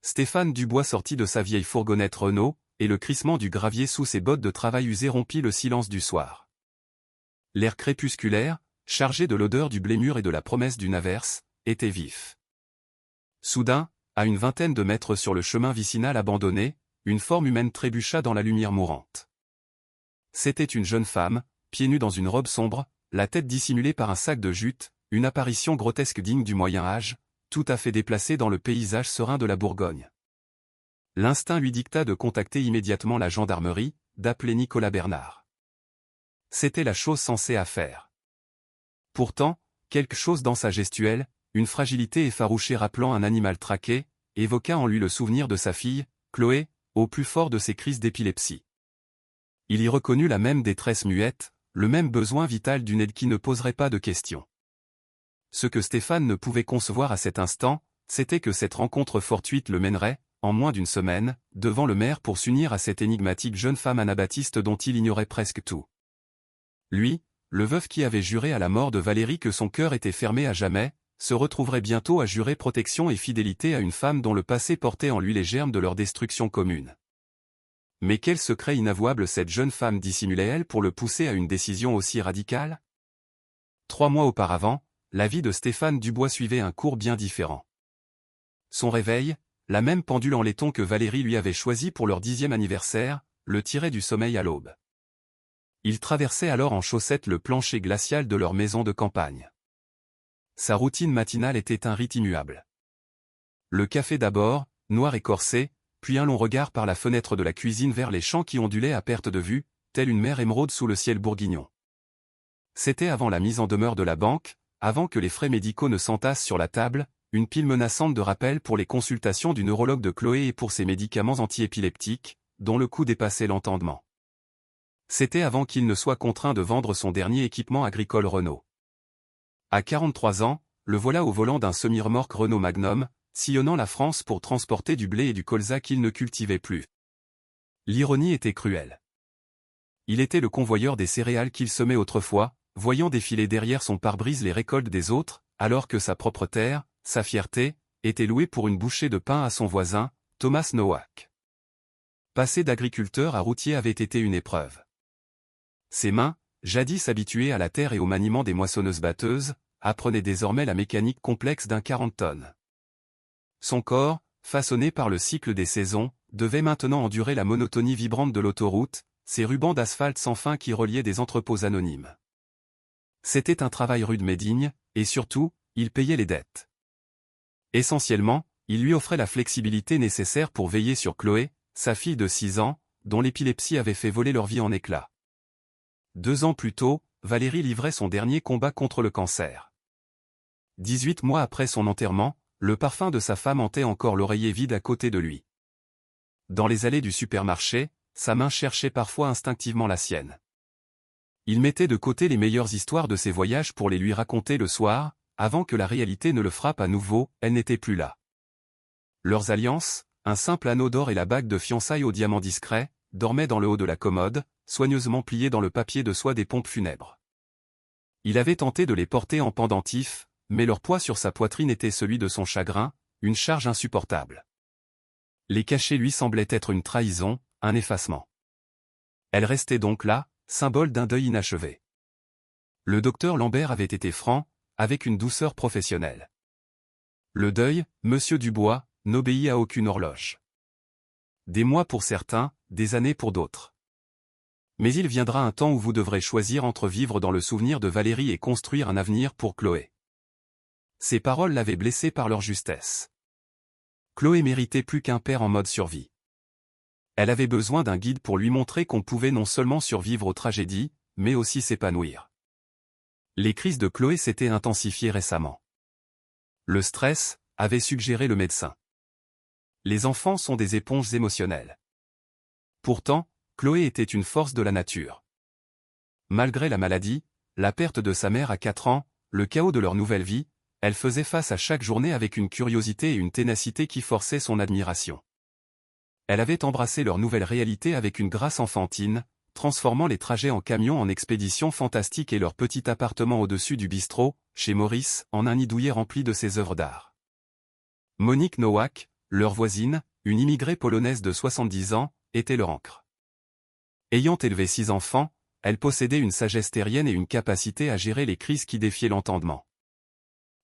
Stéphane Dubois sortit de sa vieille fourgonnette Renault, et le crissement du gravier sous ses bottes de travail usées rompit le silence du soir. L'air crépusculaire, chargé de l'odeur du blé mûr et de la promesse d'une averse, était vif. Soudain, à une vingtaine de mètres sur le chemin vicinal abandonné, une forme humaine trébucha dans la lumière mourante. C'était une jeune femme, pieds nus dans une robe sombre, la tête dissimulée par un sac de jute, une apparition grotesque digne du Moyen Âge, tout à fait déplacée dans le paysage serein de la Bourgogne. L'instinct lui dicta de contacter immédiatement la gendarmerie, d'appeler Nicolas Bernard. C'était la chose sensée à faire. Pourtant, quelque chose dans sa gestuelle, une fragilité effarouchée rappelant un animal traqué, évoqua en lui le souvenir de sa fille, Chloé, au plus fort de ses crises d'épilepsie. Il y reconnut la même détresse muette, le même besoin vital d'une aide qui ne poserait pas de questions. Ce que Stéphane ne pouvait concevoir à cet instant, c'était que cette rencontre fortuite le mènerait, en moins d'une semaine, devant le maire pour s'unir à cette énigmatique jeune femme anabaptiste dont il ignorait presque tout. Lui, le veuf qui avait juré à la mort de Valérie que son cœur était fermé à jamais, se retrouverait bientôt à jurer protection et fidélité à une femme dont le passé portait en lui les germes de leur destruction commune. Mais quel secret inavouable cette jeune femme dissimulait-elle pour le pousser à une décision aussi radicale? 3 mois auparavant, la vie de Stéphane Dubois suivait un cours bien différent. Son réveil, la même pendule en laiton que Valérie lui avait choisie pour leur 10e anniversaire, le tirait du sommeil à l'aube. Il traversait alors en chaussettes le plancher glacial de leur maison de campagne. Sa routine matinale était un rite immuable. Le café d'abord, noir et corsé, puis un long regard par la fenêtre de la cuisine vers les champs qui ondulaient à perte de vue, telle une mer émeraude sous le ciel bourguignon. C'était avant la mise en demeure de la banque, avant que les frais médicaux ne s'entassent sur la table, une pile menaçante de rappels pour les consultations du neurologue de Chloé et pour ses médicaments antiépileptiques, dont le coût dépassait l'entendement. C'était avant qu'il ne soit contraint de vendre son dernier équipement agricole Renault. À 43 ans, le voilà au volant d'un semi-remorque Renault Magnum, sillonnant la France pour transporter du blé et du colza qu'il ne cultivait plus. L'ironie était cruelle. Il était le convoyeur des céréales qu'il semait autrefois, voyant défiler derrière son pare-brise les récoltes des autres, alors que sa propre terre, sa fierté, était louée pour une bouchée de pain à son voisin, Thomas Nowak. Passer d'agriculteur à routier avait été une épreuve. Ses mains, jadis habituées à la terre et au maniement des moissonneuses-batteuses, apprenaient désormais la mécanique complexe d'un 40 tonnes. Son corps, façonné par le cycle des saisons, devait maintenant endurer la monotonie vibrante de l'autoroute, ces rubans d'asphalte sans fin qui reliaient des entrepôts anonymes. C'était un travail rude mais digne, et surtout, il payait les dettes. Essentiellement, il lui offrait la flexibilité nécessaire pour veiller sur Chloé, sa fille de 6 ans, dont l'épilepsie avait fait voler leur vie en éclats. 2 ans plus tôt, Valérie livrait son dernier combat contre le cancer. 18 mois après son enterrement, le parfum de sa femme hantait encore l'oreiller vide à côté de lui. Dans les allées du supermarché, sa main cherchait parfois instinctivement la sienne. Il mettait de côté les meilleures histoires de ses voyages pour les lui raconter le soir, avant que la réalité ne le frappe à nouveau, elle n'était plus là. Leurs alliances, un simple anneau d'or et la bague de fiançailles au diamant discret, dormaient dans le haut de la commode, soigneusement pliés dans le papier de soie des pompes funèbres. Il avait tenté de les porter en pendentif, mais leur poids sur sa poitrine était celui de son chagrin, une charge insupportable. Les cacher lui semblait être une trahison, un effacement. Elle restait donc là, symbole d'un deuil inachevé. Le docteur Lambert avait été franc, avec une douceur professionnelle. Le deuil, monsieur Dubois, n'obéit à aucune horloge. Des mois pour certains, des années pour d'autres. Mais il viendra un temps où vous devrez choisir entre vivre dans le souvenir de Valérie et construire un avenir pour Chloé. Ces paroles l'avaient blessé par leur justesse. Chloé méritait plus qu'un père en mode survie. Elle avait besoin d'un guide pour lui montrer qu'on pouvait non seulement survivre aux tragédies, mais aussi s'épanouir. Les crises de Chloé s'étaient intensifiées récemment. Le stress, avait suggéré le médecin. Les enfants sont des éponges émotionnelles. Pourtant, Chloé était une force de la nature. Malgré la maladie, la perte de sa mère à 4 ans, le chaos de leur nouvelle vie, elle faisait face à chaque journée avec une curiosité et une ténacité qui forçaient son admiration. Elle avait embrassé leur nouvelle réalité avec une grâce enfantine, transformant les trajets en camion en expéditions fantastiques et leur petit appartement au-dessus du bistrot, chez Maurice, en un nid douillet rempli de ses œuvres d'art. Monique Nowak, leur voisine, une immigrée polonaise de 70 ans, était leur ancre. Ayant élevé 6 enfants, elle possédait une sagesse terrienne et une capacité à gérer les crises qui défiaient l'entendement.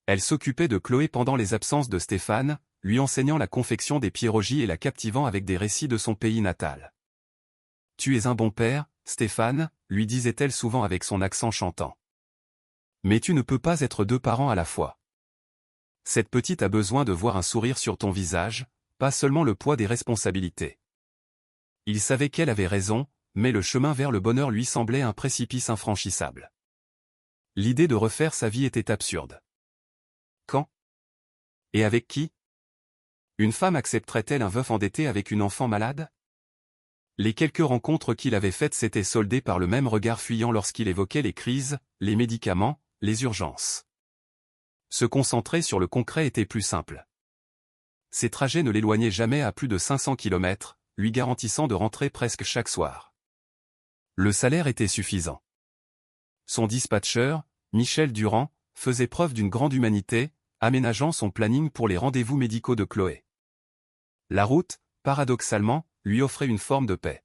Elle s'occupait de Chloé pendant les absences de Stéphane, lui enseignant la confection des pierogies et la captivant avec des récits de son pays natal. « Tu es un bon père, Stéphane », lui disait-elle souvent avec son accent chantant. « Mais tu ne peux pas être 2 parents à la fois. Cette petite a besoin de voir un sourire sur ton visage, pas seulement le poids des responsabilités. » Il savait qu'elle avait raison, mais le chemin vers le bonheur lui semblait un précipice infranchissable. L'idée de refaire sa vie était absurde. Quand? Et avec qui? Une femme accepterait-elle un veuf endetté avec une enfant malade? Les quelques rencontres qu'il avait faites s'étaient soldées par le même regard fuyant lorsqu'il évoquait les crises, les médicaments, les urgences. Se concentrer sur le concret était plus simple. Ses trajets ne l'éloignaient jamais à plus de 500 km, lui garantissant de rentrer presque chaque soir. Le salaire était suffisant. Son dispatcher, Michel Durand, faisait preuve d'une grande humanité, aménageant son planning pour les rendez-vous médicaux de Chloé. La route, paradoxalement, lui offrait une forme de paix.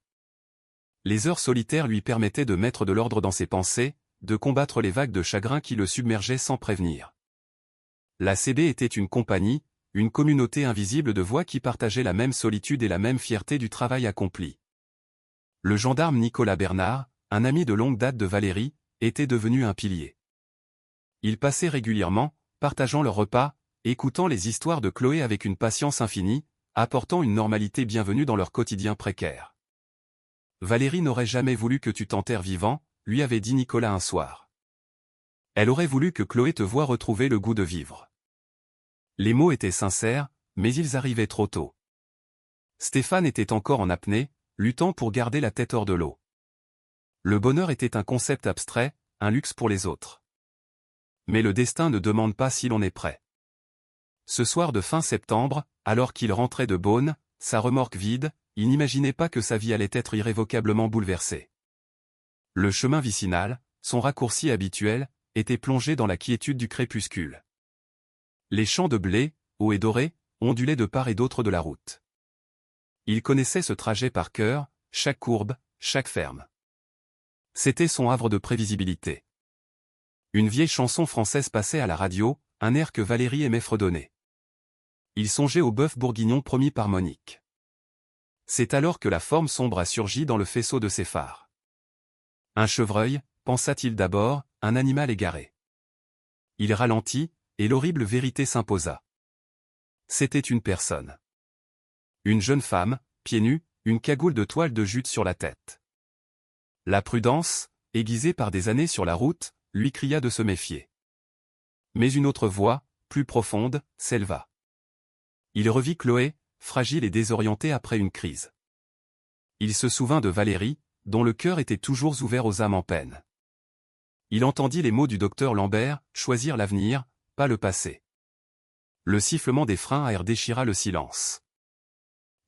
Les heures solitaires lui permettaient de mettre de l'ordre dans ses pensées, de combattre les vagues de chagrin qui le submergeaient sans prévenir. La CB était une compagnie, une communauté invisible de voix qui partageaient la même solitude et la même fierté du travail accompli. Le gendarme Nicolas Bernard, un ami de longue date de Valérie, était devenu un pilier. Ils passaient régulièrement, partageant leurs repas, écoutant les histoires de Chloé avec une patience infinie, apportant une normalité bienvenue dans leur quotidien précaire. « Valérie n'aurait jamais voulu que tu t'enterres vivant », lui avait dit Nicolas un soir. « Elle aurait voulu que Chloé te voie retrouver le goût de vivre. » Les mots étaient sincères, mais ils arrivaient trop tôt. Stéphane était encore en apnée, luttant pour garder la tête hors de l'eau. Le bonheur était un concept abstrait, un luxe pour les autres. Mais le destin ne demande pas si l'on est prêt. Ce soir de fin septembre, alors qu'il rentrait de Beaune, sa remorque vide, il n'imaginait pas que sa vie allait être irrévocablement bouleversée. Le chemin vicinal, son raccourci habituel, était plongé dans la quiétude du crépuscule. Les champs de blé, hauts et dorés, ondulaient de part et d'autre de la route. Il connaissait ce trajet par cœur, chaque courbe, chaque ferme. C'était son havre de prévisibilité. Une vieille chanson française passait à la radio, un air que Valérie aimait fredonner. Il songeait au bœuf bourguignon promis par Monique. C'est alors que la forme sombre a surgi dans le faisceau de ses phares. Un chevreuil, pensa-t-il d'abord, un animal égaré. Il ralentit, et l'horrible vérité s'imposa. C'était une personne. Une jeune femme, pieds nus, une cagoule de toile de jute sur la tête. La prudence, aiguisée par des années sur la route, lui cria de se méfier. Mais une autre voix, plus profonde, s'éleva. Il revit Chloé, fragile et désorientée après une crise. Il se souvint de Valérie, dont le cœur était toujours ouvert aux âmes en peine. Il entendit les mots du docteur Lambert, choisir l'avenir, pas le passé. Le sifflement des freins à air déchira le silence.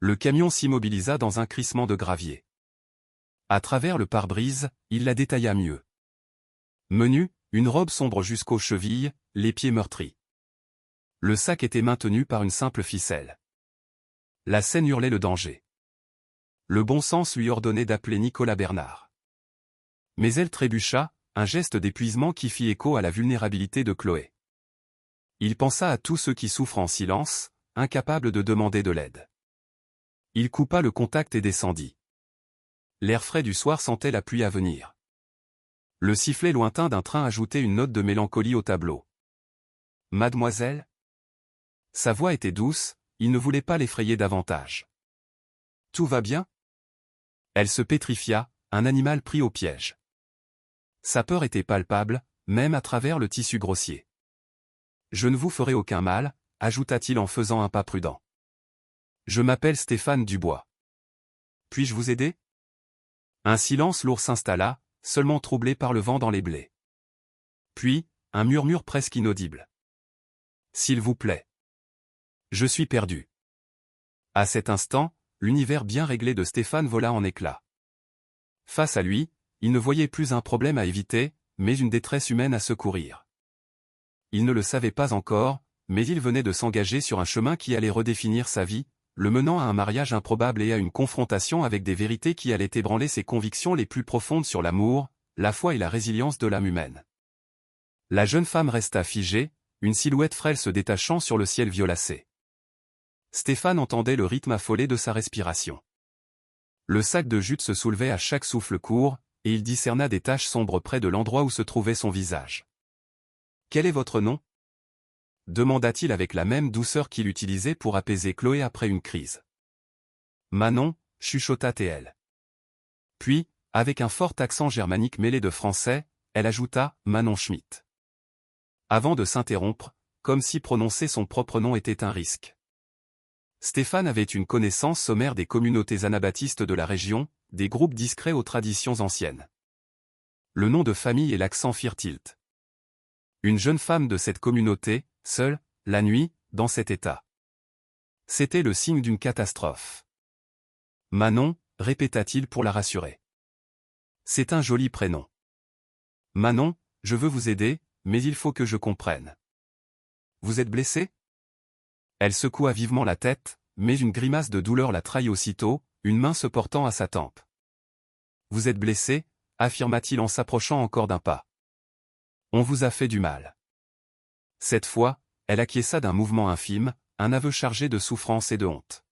Le camion s'immobilisa dans un crissement de gravier. À travers le pare-brise, il la détailla mieux. Menue, une robe sombre jusqu'aux chevilles, les pieds meurtris. Le sac était maintenu par une simple ficelle. La scène hurlait le danger. Le bon sens lui ordonnait d'appeler Nicolas Bernard. Mais elle trébucha, un geste d'épuisement qui fit écho à la vulnérabilité de Chloé. Il pensa à tous ceux qui souffrent en silence, incapables de demander de l'aide. Il coupa le contact et descendit. L'air frais du soir sentait la pluie à venir. Le sifflet lointain d'un train ajoutait une note de mélancolie au tableau. « Mademoiselle ?» Sa voix était douce, il ne voulait pas l'effrayer davantage. « Tout va bien ?» Elle se pétrifia, un animal pris au piège. Sa peur était palpable, même à travers le tissu grossier. « Je ne vous ferai aucun mal », ajouta-t-il en faisant un pas prudent. « Je m'appelle Stéphane Dubois. Puis-je vous aider ?» Un silence lourd s'installa, seulement troublé par le vent dans les blés. Puis, un murmure presque inaudible. « S'il vous plaît. Je suis perdu. » À cet instant, l'univers bien réglé de Stéphane vola en éclats. Face à lui, il ne voyait plus un problème à éviter, mais une détresse humaine à secourir. Il ne le savait pas encore, mais il venait de s'engager sur un chemin qui allait redéfinir sa vie, le menant à un mariage improbable et à une confrontation avec des vérités qui allaient ébranler ses convictions les plus profondes sur l'amour, la foi et la résilience de l'âme humaine. La jeune femme resta figée, une silhouette frêle se détachant sur le ciel violacé. Stéphane entendait le rythme affolé de sa respiration. Le sac de jute se soulevait à chaque souffle court, et il discerna des taches sombres près de l'endroit où se trouvait son visage. « Quel est votre nom » demanda-t-il avec la même douceur qu'il utilisait pour apaiser Chloé après une crise. « Manon » chuchota-t-elle. Puis, avec un fort accent germanique mêlé de français, elle ajouta « Manon Schmitt ». Avant de s'interrompre, comme si prononcer son propre nom était un risque. Stéphane avait une connaissance sommaire des communautés anabaptistes de la région, des groupes discrets aux traditions anciennes. Le nom de famille et l'accent firent tilt. Une jeune femme de cette communauté, seule, la nuit, dans cet état. C'était le signe d'une catastrophe. « Manon » répéta-t-il pour la rassurer. « C'est un joli prénom. »« Manon, je veux vous aider, mais il faut que je comprenne. Vous êtes blessée ?» Elle secoua vivement la tête, mais une grimace de douleur la trahit aussitôt, une main se portant à sa tempe. « Vous êtes blessée » affirma-t-il en s'approchant encore d'un pas. « On vous a fait du mal. » Cette fois, elle acquiesça d'un mouvement infime, un aveu chargé de souffrance et de honte.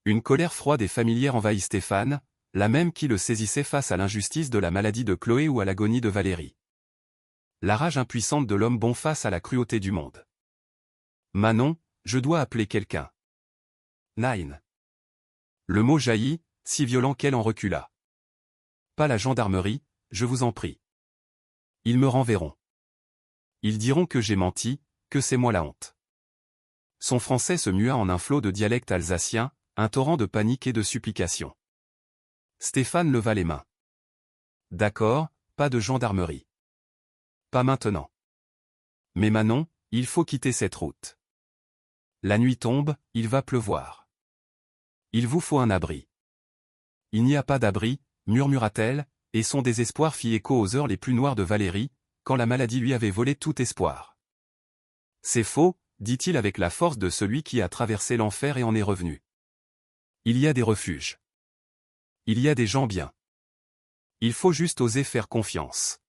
Une colère froide et familière envahit Stéphane, la même qui le saisissait face à l'injustice de la maladie de Chloé ou à l'agonie de Valérie. La rage impuissante de l'homme bon face à la cruauté du monde. « Manon, je dois appeler quelqu'un. »« Nein. » Le mot jaillit, si violent qu'elle en recula. « Pas la gendarmerie, je vous en prie. Ils me renverront. Ils diront que j'ai menti, que c'est moi la honte. » Son français se mua en un flot de dialecte alsacien, un torrent de panique et de supplication. Stéphane leva les mains. « D'accord, pas de gendarmerie. Pas maintenant. Mais Manon, il faut quitter cette route. La nuit tombe, il va pleuvoir. Il vous faut un abri. »« Il n'y a pas d'abri, » murmura-t-elle, et son désespoir fit écho aux heures les plus noires de Valérie, quand la maladie lui avait volé tout espoir. « C'est faux, » dit-il avec la force de celui qui a traversé l'enfer et en est revenu. « Il y a des refuges. Il y a des gens bien. Il faut juste oser faire confiance. »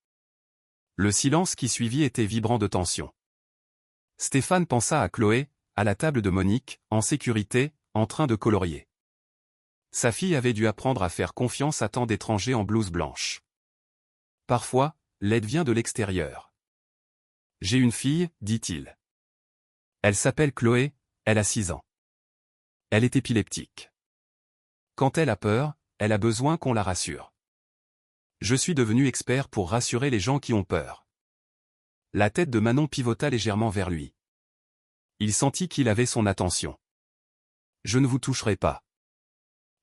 Le silence qui suivit était vibrant de tension. Stéphane pensa à Chloé, à la table de Monique, en sécurité, en train de colorier. Sa fille avait dû apprendre à faire confiance à tant d'étrangers en blouse blanche. Parfois, l'aide vient de l'extérieur. « J'ai une fille, » dit-il. « Elle s'appelle Chloé, elle a 6 ans. Elle est épileptique. Quand elle a peur, elle a besoin qu'on la rassure. Je suis devenu expert pour rassurer les gens qui ont peur. » La tête de Manon pivota légèrement vers lui. Il sentit qu'il avait son attention. « Je ne vous toucherai pas.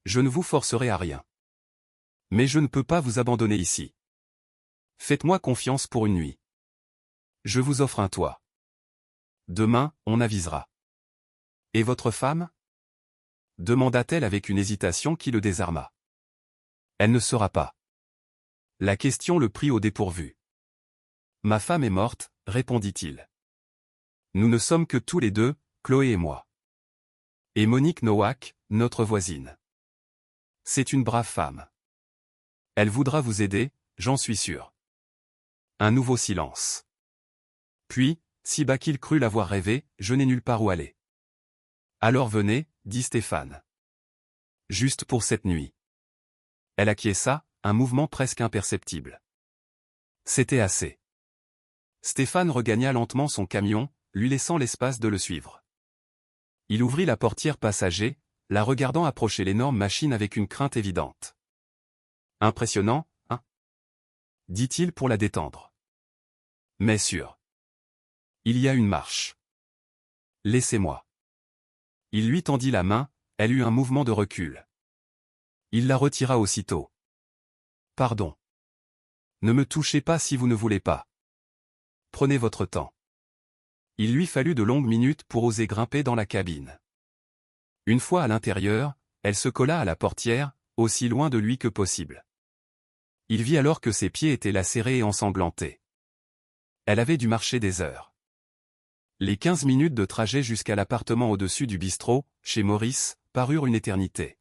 Je ne vous forcerai à rien. Mais je ne peux pas vous abandonner ici. Faites-moi confiance pour une nuit. Je vous offre un toit. Demain, on avisera. »« Et votre femme » demanda-t-elle avec une hésitation qui le désarma. « Elle ne sera pas. » La question le prit au dépourvu. « Ma femme est morte, » répondit-il. « Nous ne sommes que tous les deux, Chloé et moi. Et Monique Nowak, notre voisine. C'est une brave femme. Elle voudra vous aider, j'en suis sûr. » Un nouveau silence. Puis, si bas qu'il crut l'avoir rêvé, « Je n'ai nulle part où aller. »« Alors venez, » dit Stéphane. « Juste pour cette nuit. » Elle acquiesça, un mouvement presque imperceptible. C'était assez. Stéphane regagna lentement son camion, lui laissant l'espace de le suivre. Il ouvrit la portière passager, la regardant approcher l'énorme machine avec une crainte évidente. « Impressionnant, hein » dit-il pour la détendre. « Mais sûr. Il y a une marche. Laissez-moi. » Il lui tendit la main, elle eut un mouvement de recul. Il la retira aussitôt. « Pardon. Ne me touchez pas si vous ne voulez pas. Prenez votre temps. » Il lui fallut de longues minutes pour oser grimper dans la cabine. Une fois à l'intérieur, elle se colla à la portière, aussi loin de lui que possible. Il vit alors que ses pieds étaient lacérés et ensanglantés. Elle avait dû marcher des heures. Les 15 minutes de trajet jusqu'à l'appartement au-dessus du bistrot, chez Maurice, parurent une éternité.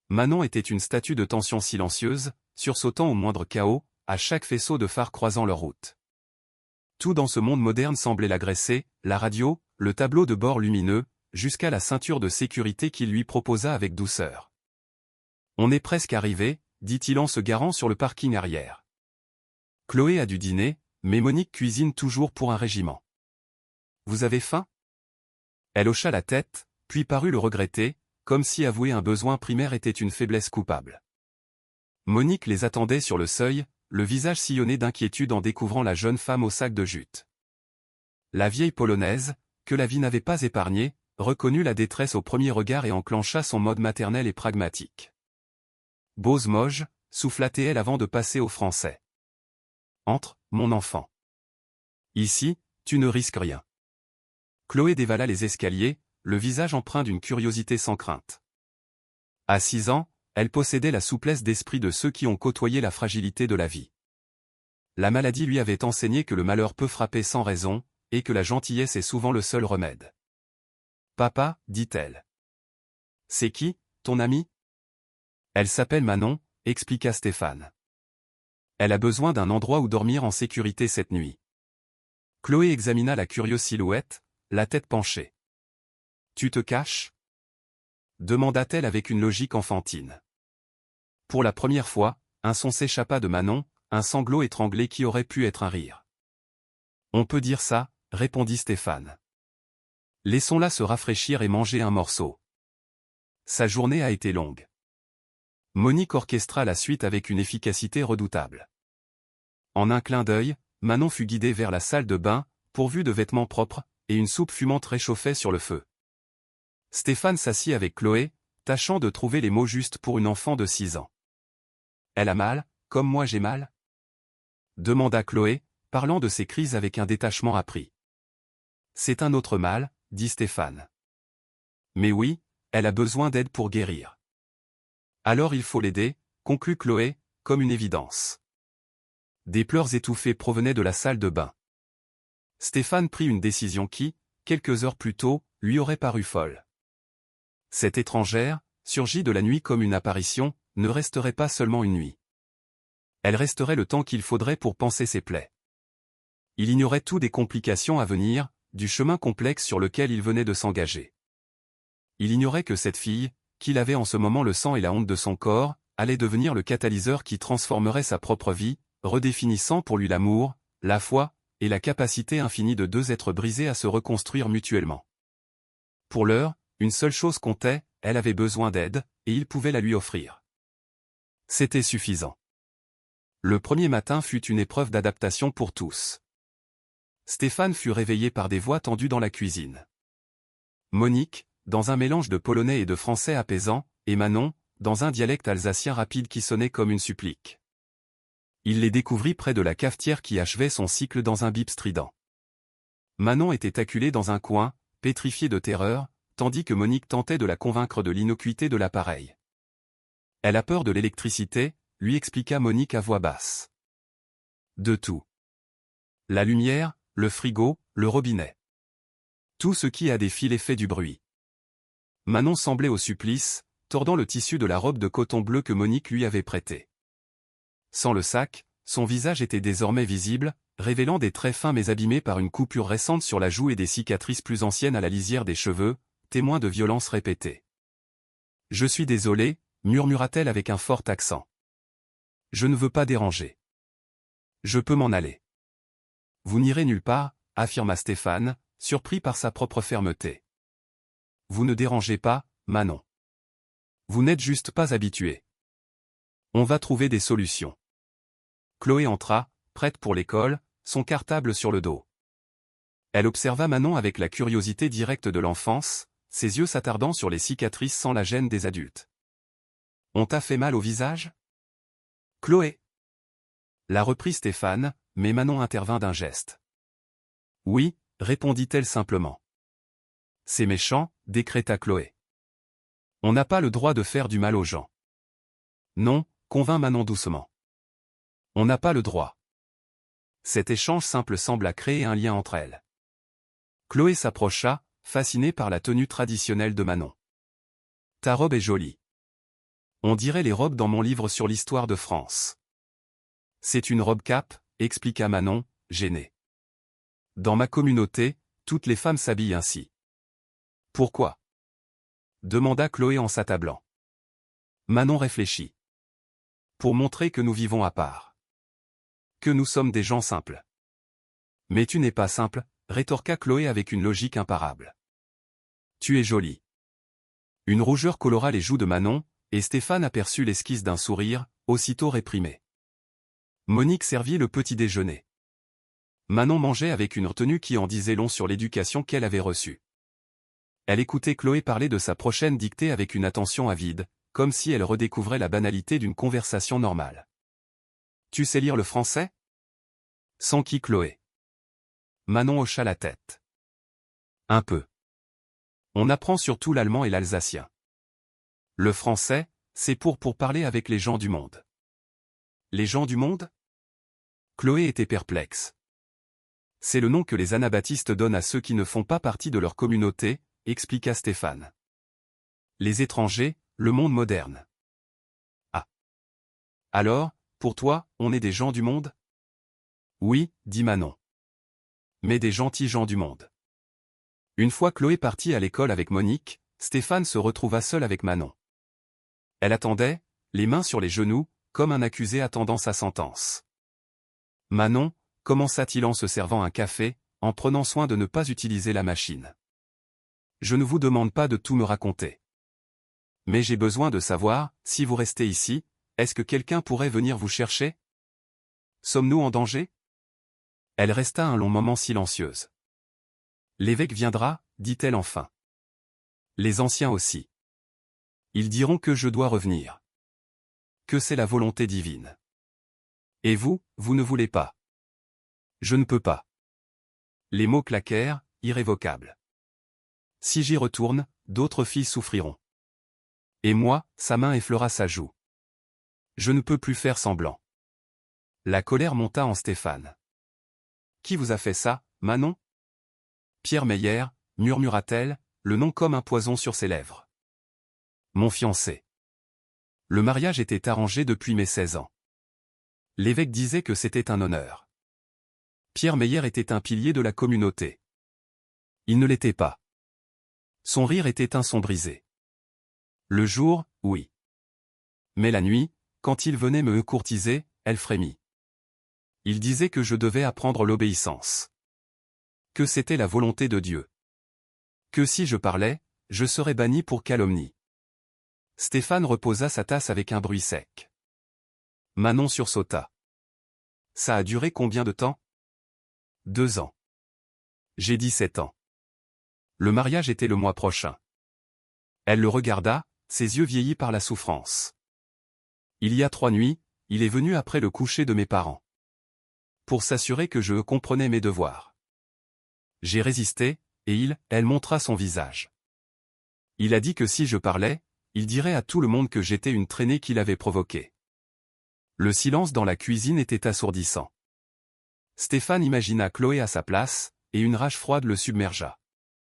Manon était une statue de tension silencieuse, sursautant au moindre chaos, à chaque faisceau de phare croisant leur route. Tout dans ce monde moderne semblait l'agresser, la radio, le tableau de bord lumineux, jusqu'à la ceinture de sécurité qu'il lui proposa avec douceur. « On est presque arrivé », dit-il en se garant sur le parking arrière. Chloé a dû dîner, mais Monique cuisine toujours pour un régiment. « Vous avez faim ?» Elle hocha la tête, puis parut le regretter, comme si avouer un besoin primaire était une faiblesse coupable. Monique les attendait sur le seuil, le visage sillonné d'inquiétude en découvrant la jeune femme au sac de jute. La vieille polonaise, que la vie n'avait pas épargnée, reconnut la détresse au premier regard et enclencha son mode maternel et pragmatique. « Bose Moj », souffla-t-elle avant de passer au français. « Entre, mon enfant. Ici, tu ne risques rien. » Chloé dévala les escaliers, le visage empreint d'une curiosité sans crainte. À 6 ans, elle possédait la souplesse d'esprit de ceux qui ont côtoyé la fragilité de la vie. La maladie lui avait enseigné que le malheur peut frapper sans raison, et que la gentillesse est souvent le seul remède. « Papa, dit-elle. C'est qui, ton ami ? Elle s'appelle Manon, expliqua Stéphane. Elle a besoin d'un endroit où dormir en sécurité cette nuit. Chloé examina la curieuse silhouette, la tête penchée. Tu te caches ? Demanda-t-elle avec une logique enfantine. Pour la première fois, un son s'échappa de Manon, un sanglot étranglé qui aurait pu être un rire. On peut dire ça, répondit Stéphane. Laissons-la se rafraîchir et manger un morceau. Sa journée a été longue. Monique orchestra la suite avec une efficacité redoutable. En un clin d'œil, Manon fut guidée vers la salle de bain, pourvue de vêtements propres, et une soupe fumante réchauffait sur le feu. Stéphane s'assit avec Chloé, tâchant de trouver les mots justes pour une enfant de 6 ans. « Elle a mal, comme moi j'ai mal ?» demanda Chloé, parlant de ses crises avec un détachement appris. « C'est un autre mal, » dit Stéphane. « Mais oui, elle a besoin d'aide pour guérir. »« Alors il faut l'aider, » conclut Chloé, comme une évidence. Des pleurs étouffés provenaient de la salle de bain. Stéphane prit une décision qui, quelques heures plus tôt, lui aurait paru folle. Cette étrangère, surgie de la nuit comme une apparition, ne resterait pas seulement une nuit. Elle resterait le temps qu'il faudrait pour panser ses plaies. Il ignorait tout des complications à venir, du chemin complexe sur lequel il venait de s'engager. Il ignorait que cette fille, qu'il avait en ce moment le sang et la honte de son corps, allait devenir le catalyseur qui transformerait sa propre vie, redéfinissant pour lui l'amour, la foi, et la capacité infinie de deux êtres brisés à se reconstruire mutuellement. Pour l'heure, une seule chose comptait, elle avait besoin d'aide, et il pouvait la lui offrir. C'était suffisant. Le premier matin fut une épreuve d'adaptation pour tous. Stéphane fut réveillé par des voix tendues dans la cuisine. Monique, dans un mélange de polonais et de français apaisant, et Manon, dans un dialecte alsacien rapide qui sonnait comme une supplique. Il les découvrit près de la cafetière qui achevait son cycle dans un bip strident. Manon était acculée dans un coin, pétrifiée de terreur, tandis que Monique tentait de la convaincre de l'innocuité de l'appareil. « Elle a peur de l'électricité », lui expliqua Monique à voix basse. « De tout. La lumière, le frigo, le robinet. Tout ce qui a des fils fait du bruit. » Manon semblait au supplice, tordant le tissu de la robe de coton bleu que Monique lui avait prêtée. Sans le sac, son visage était désormais visible, révélant des traits fins mais abîmés par une coupure récente sur la joue et des cicatrices plus anciennes à la lisière des cheveux, témoins de violences répétées. « Je suis désolée, » murmura-t-elle avec un fort accent. « Je ne veux pas déranger. Je peux m'en aller. »« Vous n'irez nulle part, » affirma Stéphane, surpris par sa propre fermeté. « Vous ne dérangez pas, Manon. Vous n'êtes juste pas habitué. On va trouver des solutions. » Chloé entra, prête pour l'école, son cartable sur le dos. Elle observa Manon avec la curiosité directe de l'enfance, ses yeux s'attardant sur les cicatrices sans la gêne des adultes. « On t'a fait mal au visage ? » « Chloé !» la reprit Stéphane, mais Manon intervint d'un geste. « Oui, » répondit-elle simplement. « C'est méchant, » décréta Chloé. « On n'a pas le droit de faire du mal aux gens. »« Non, » convint Manon doucement. « On n'a pas le droit. » Cet échange simple sembla créer un lien entre elles. Chloé s'approcha, fascinée par la tenue traditionnelle de Manon. « Ta robe est jolie. On dirait les robes dans mon livre sur l'histoire de France. »« C'est une robe cape, expliqua Manon, gênée. Dans ma communauté, toutes les femmes s'habillent ainsi. »« Pourquoi ?» demanda Chloé en s'attablant. Manon réfléchit. « Pour montrer que nous vivons à part. Que nous sommes des gens simples. »« Mais tu n'es pas simple, » rétorqua Chloé avec une logique imparable. « Tu es jolie. » Une rougeur colora les joues de Manon, et Stéphane aperçut l'esquisse d'un sourire, aussitôt réprimé. Monique servit le petit déjeuner. Manon mangeait avec une retenue qui en disait long sur l'éducation qu'elle avait reçue. Elle écoutait Chloé parler de sa prochaine dictée avec une attention avide, comme si elle redécouvrait la banalité d'une conversation normale. « Tu sais lire le français » s'enquit Chloé. Manon hocha la tête. « Un peu. On apprend surtout l'allemand et l'alsacien. Le français, c'est pour parler avec les gens du monde. » « Les gens du monde » Chloé était perplexe. « C'est le nom que les anabaptistes donnent à ceux qui ne font pas partie de leur communauté, » expliqua Stéphane. « Les étrangers, le monde moderne. » « Ah. Alors, pour toi, on est des gens du monde ?»« Oui, » dit Manon. « Mais des gentils gens du monde. » Une fois Chloé partie à l'école avec Monique, Stéphane se retrouva seul avec Manon. Elle attendait, les mains sur les genoux, comme un accusé attendant sa sentence. « Manon, » commença-t-il en se servant un café, en prenant soin de ne pas utiliser la machine. « Je ne vous demande pas de tout me raconter. Mais j'ai besoin de savoir, si vous restez ici, est-ce que quelqu'un pourrait venir vous chercher? Sommes-nous en danger ?» Elle resta un long moment silencieuse. « L'évêque viendra, dit-elle enfin. Les anciens aussi. Ils diront que je dois revenir. Que c'est la volonté divine. Et vous, vous ne voulez pas. Je ne peux pas. » Les mots claquèrent, irrévocables. « Si j'y retourne, d'autres filles souffriront. Et moi, » sa main effleura sa joue. « Je ne peux plus faire semblant. » La colère monta en Stéphane. « Qui vous a fait ça, Manon ?» Pierre Meyer, murmura-t-elle, le nom comme un poison sur ses lèvres. « Mon fiancé. Le mariage était arrangé depuis mes 16 ans. L'évêque disait que c'était un honneur. Pierre Meyer était un pilier de la communauté. Il ne l'était pas. Son rire était un son brisé. Le jour, oui. Mais la nuit, quand il venait me courtiser, elle frémit. Il disait que je devais apprendre l'obéissance. Que c'était la volonté de Dieu. Que si je parlais, je serais banni pour calomnie. » Stéphane reposa sa tasse avec un bruit sec. Manon sursauta. « Ça a duré combien de temps ? » 2 ans. J'ai 17 ans. Le mariage était le mois prochain. Elle le regarda, ses yeux vieillis par la souffrance. Il y a 3 nuits, il est venu après le coucher de mes parents. Pour s'assurer que je comprenais mes devoirs. J'ai résisté, et elle montra son visage. Il a dit que si je parlais, il dirait à tout le monde que j'étais une traînée qu'il avait provoquée. Le silence dans la cuisine était assourdissant. Stéphane imagina Chloé à sa place, et une rage froide le submergea.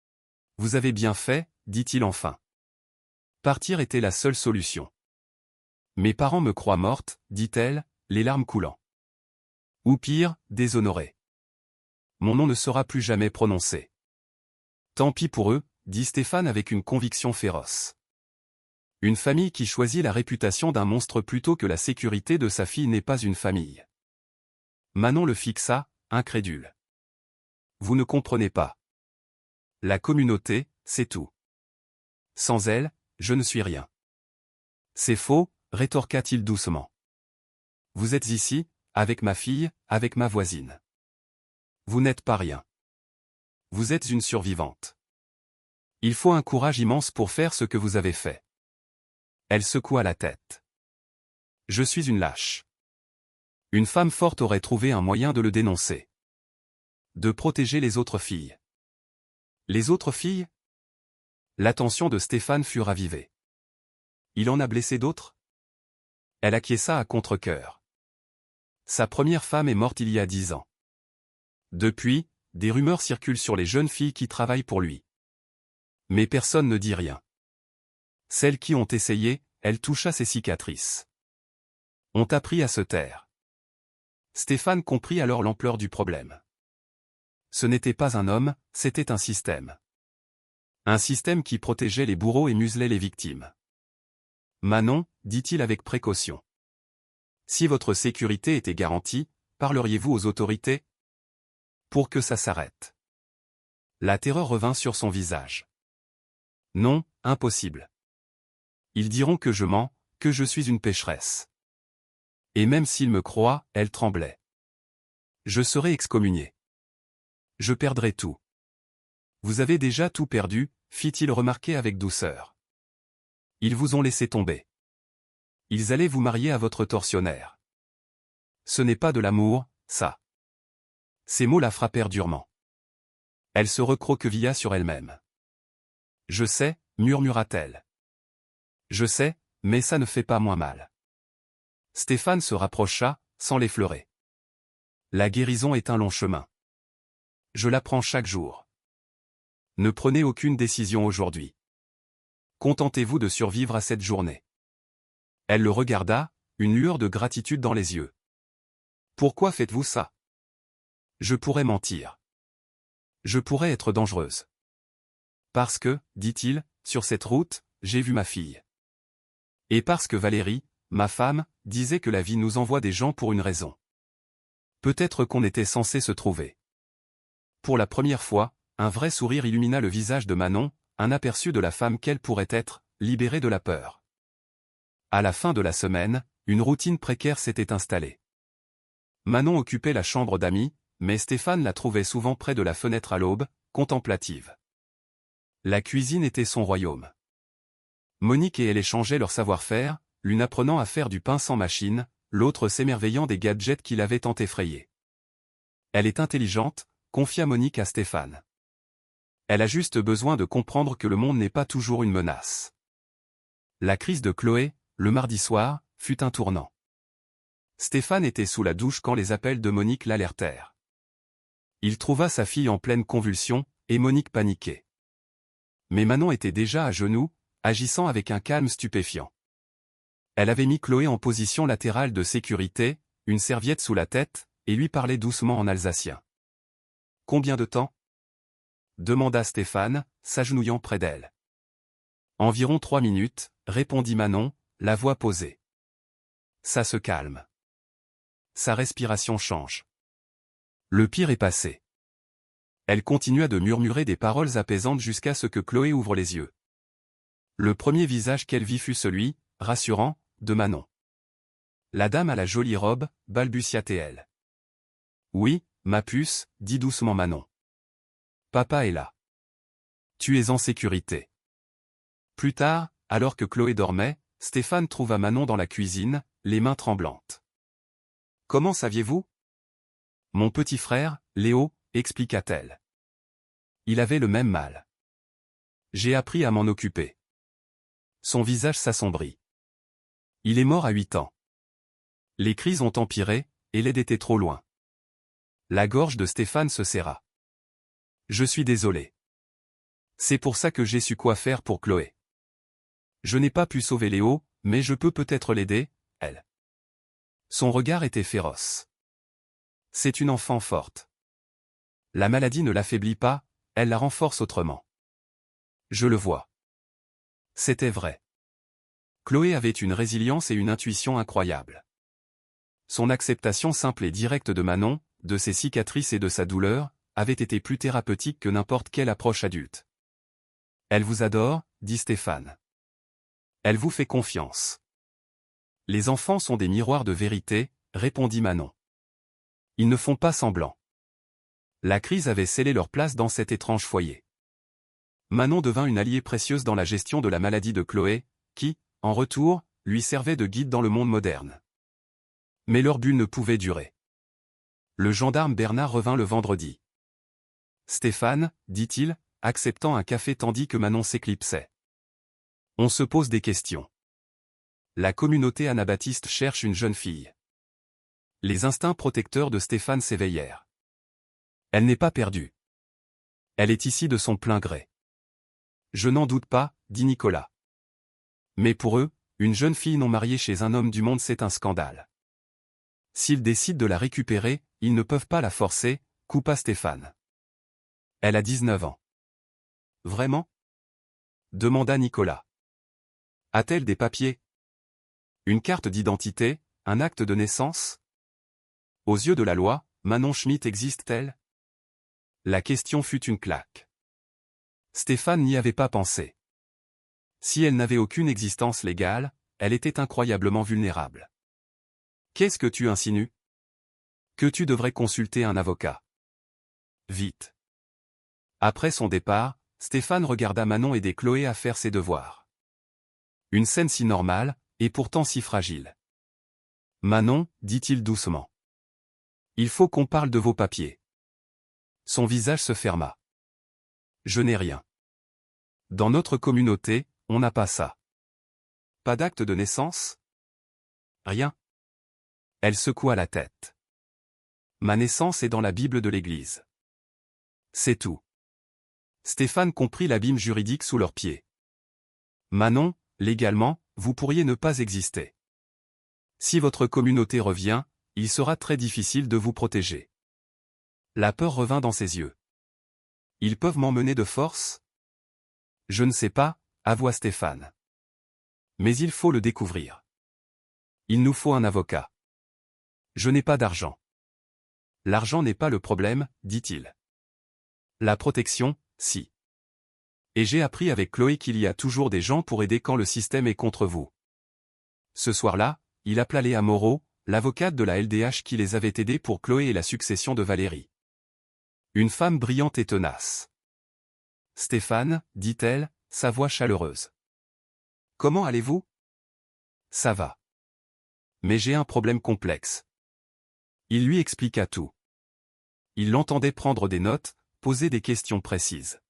« Vous avez bien fait, » dit-il enfin. Partir était la seule solution. « Mes parents me croient morte, » dit-elle, les larmes coulant. « Ou pire, déshonorée. Mon nom ne sera plus jamais prononcé. »« Tant pis pour eux, » dit Stéphane avec une conviction féroce. Une famille qui choisit la réputation d'un monstre plutôt que la sécurité de sa fille n'est pas une famille. Manon le fixa, incrédule. « Vous ne comprenez pas. La communauté, c'est tout. Sans elle, je ne suis rien. »« C'est faux, » rétorqua-t-il doucement. « Vous êtes ici, avec ma fille, avec ma voisine. Vous n'êtes pas rien. Vous êtes une survivante. Il faut un courage immense pour faire ce que vous avez fait. » Elle secoua la tête. « Je suis une lâche. Une femme forte aurait trouvé un moyen de le dénoncer. De protéger les autres filles. » Les autres filles ? L'attention de Stéphane fut ravivée. Il en a blessé d'autres ? Elle acquiesça à contre-cœur. Sa première femme est morte il y a 10 ans. Depuis, des rumeurs circulent sur les jeunes filles qui travaillent pour lui. Mais personne ne dit rien. Celles qui ont essayé, elle toucha ses cicatrices. Ont appris à se taire. Stéphane comprit alors l'ampleur du problème. Ce n'était pas un homme, c'était un système. Un système qui protégeait les bourreaux et muselait les victimes. Manon, dit-il avec précaution. Si votre sécurité était garantie, parleriez-vous aux autorités? Pour que ça s'arrête. La terreur revint sur son visage. Non, impossible. Ils diront que je mens, que je suis une pécheresse. Et même s'ils me croient, elle tremblait. Je serai excommunié. Je perdrai tout. Vous avez déjà tout perdu, fit-il remarquer avec douceur. Ils vous ont laissé tomber. Ils allaient vous marier à votre tortionnaire. Ce n'est pas de l'amour, ça. Ces mots la frappèrent durement. Elle se recroquevilla sur elle-même. Je sais, murmura-t-elle. Je sais, mais ça ne fait pas moins mal. Stéphane se rapprocha, sans l'effleurer. La guérison est un long chemin. Je l'apprends chaque jour. Ne prenez aucune décision aujourd'hui. Contentez-vous de survivre à cette journée. Elle le regarda, une lueur de gratitude dans les yeux. Pourquoi faites-vous ça? Je pourrais mentir. Je pourrais être dangereuse. Parce que, dit-il, sur cette route, j'ai vu ma fille. Et parce que Valérie, ma femme, disait que la vie nous envoie des gens pour une raison. Peut-être qu'on était censé se trouver. Pour la première fois, un vrai sourire illumina le visage de Manon, un aperçu de la femme qu'elle pourrait être, libérée de la peur. À la fin de la semaine, une routine précaire s'était installée. Manon occupait la chambre d'amis, mais Stéphane la trouvait souvent près de la fenêtre à l'aube, contemplative. La cuisine était son royaume. Monique et elle échangeaient leur savoir-faire, l'une apprenant à faire du pain sans machine, l'autre s'émerveillant des gadgets qui l'avaient tant effrayée. Elle est intelligente, confia Monique à Stéphane. Elle a juste besoin de comprendre que le monde n'est pas toujours une menace. La crise de Chloé, le mardi soir, fut un tournant. Stéphane était sous la douche quand les appels de Monique l'alertèrent. Il trouva sa fille en pleine convulsion, et Monique paniquait. Mais Manon était déjà à genoux, agissant avec un calme stupéfiant. Elle avait mis Chloé en position latérale de sécurité, une serviette sous la tête, et lui parlait doucement en alsacien. « Combien de temps » demanda Stéphane, s'agenouillant près d'elle. « Environ 3 minutes, répondit Manon, la voix posée. Ça se calme. Sa respiration change. Le pire est passé. Elle continua de murmurer des paroles apaisantes jusqu'à ce que Chloé ouvre les yeux. Le premier visage qu'elle vit fut celui, rassurant, de Manon. La dame à la jolie robe, balbutia-t-elle. Oui, ma puce, dit doucement Manon. Papa est là. Tu es en sécurité. Plus tard, alors que Chloé dormait, Stéphane trouva Manon dans la cuisine, les mains tremblantes. Comment saviez-vous? Mon petit frère, Léo, expliqua-t-elle. Il avait le même mal. J'ai appris à m'en occuper. Son visage s'assombrit. Il est mort à 8 ans. Les crises ont empiré, et l'aide était trop loin. La gorge de Stéphane se serra. Je suis désolé. C'est pour ça que j'ai su quoi faire pour Chloé. Je n'ai pas pu sauver Léo, mais je peux peut-être l'aider, elle. Son regard était féroce. C'est une enfant forte. La maladie ne l'affaiblit pas, elle la renforce autrement. Je le vois. C'était vrai. Chloé avait une résilience et une intuition incroyables. Son acceptation simple et directe de Manon, de ses cicatrices et de sa douleur, avait été plus thérapeutique que n'importe quelle approche adulte. Elle vous adore, dit Stéphane. Elle vous fait confiance. Les enfants sont des miroirs de vérité, répondit Manon. Ils ne font pas semblant. La crise avait scellé leur place dans cet étrange foyer. Manon devint une alliée précieuse dans la gestion de la maladie de Chloé, qui, en retour, lui servait de guide dans le monde moderne. Mais leur bulle ne pouvait durer. Le gendarme Bernard revint le vendredi. Stéphane, dit-il, acceptant un café tandis que Manon s'éclipsait. On se pose des questions. La communauté anabaptiste cherche une jeune fille. Les instincts protecteurs de Stéphane s'éveillèrent. Elle n'est pas perdue. Elle est ici de son plein gré. Je n'en doute pas, dit Nicolas. Mais pour eux, une jeune fille non mariée chez un homme du monde c'est un scandale. S'ils décident de la récupérer, ils ne peuvent pas la forcer, coupa Stéphane. Elle a 19 ans. Vraiment? Demanda Nicolas. A-t-elle des papiers? Une carte d'identité, un acte de naissance? Aux yeux de la loi, Manon Schmitt existe-t-elle? La question fut une claque. Stéphane n'y avait pas pensé. Si elle n'avait aucune existence légale, elle était incroyablement vulnérable. Qu'est-ce que tu insinues? Que tu devrais consulter un avocat. Vite. Après son départ, Stéphane regarda Manon aider Chloé à faire ses devoirs. Une scène si normale, et pourtant si fragile. Manon, dit-il doucement. Il faut qu'on parle de vos papiers. Son visage se ferma. Je n'ai rien. Dans notre communauté, on n'a pas ça. Pas d'acte de naissance? Rien. Elle secoua la tête. Ma naissance est dans la Bible de l'Église. C'est tout. Stéphane comprit l'abîme juridique sous leurs pieds. Manon, légalement, vous pourriez ne pas exister. Si votre communauté revient, il sera très difficile de vous protéger. La peur revint dans ses yeux. Ils peuvent m'emmener de force? Je ne sais pas, avoua Stéphane. Mais il faut le découvrir. Il nous faut un avocat. Je n'ai pas d'argent. L'argent n'est pas le problème, dit-il. La protection, si. Et j'ai appris avec Chloé qu'il y a toujours des gens pour aider quand le système est contre vous. Ce soir-là, il appela Léa Moreau, l'avocate de la LDH qui les avait aidés pour Chloé et la succession de Valérie. Une femme brillante et tenace. Stéphane, dit-elle, sa voix chaleureuse. Comment allez-vous? Ça va. Mais j'ai un problème complexe. Il lui expliqua tout. Il l'entendait prendre des notes, poser des questions précises.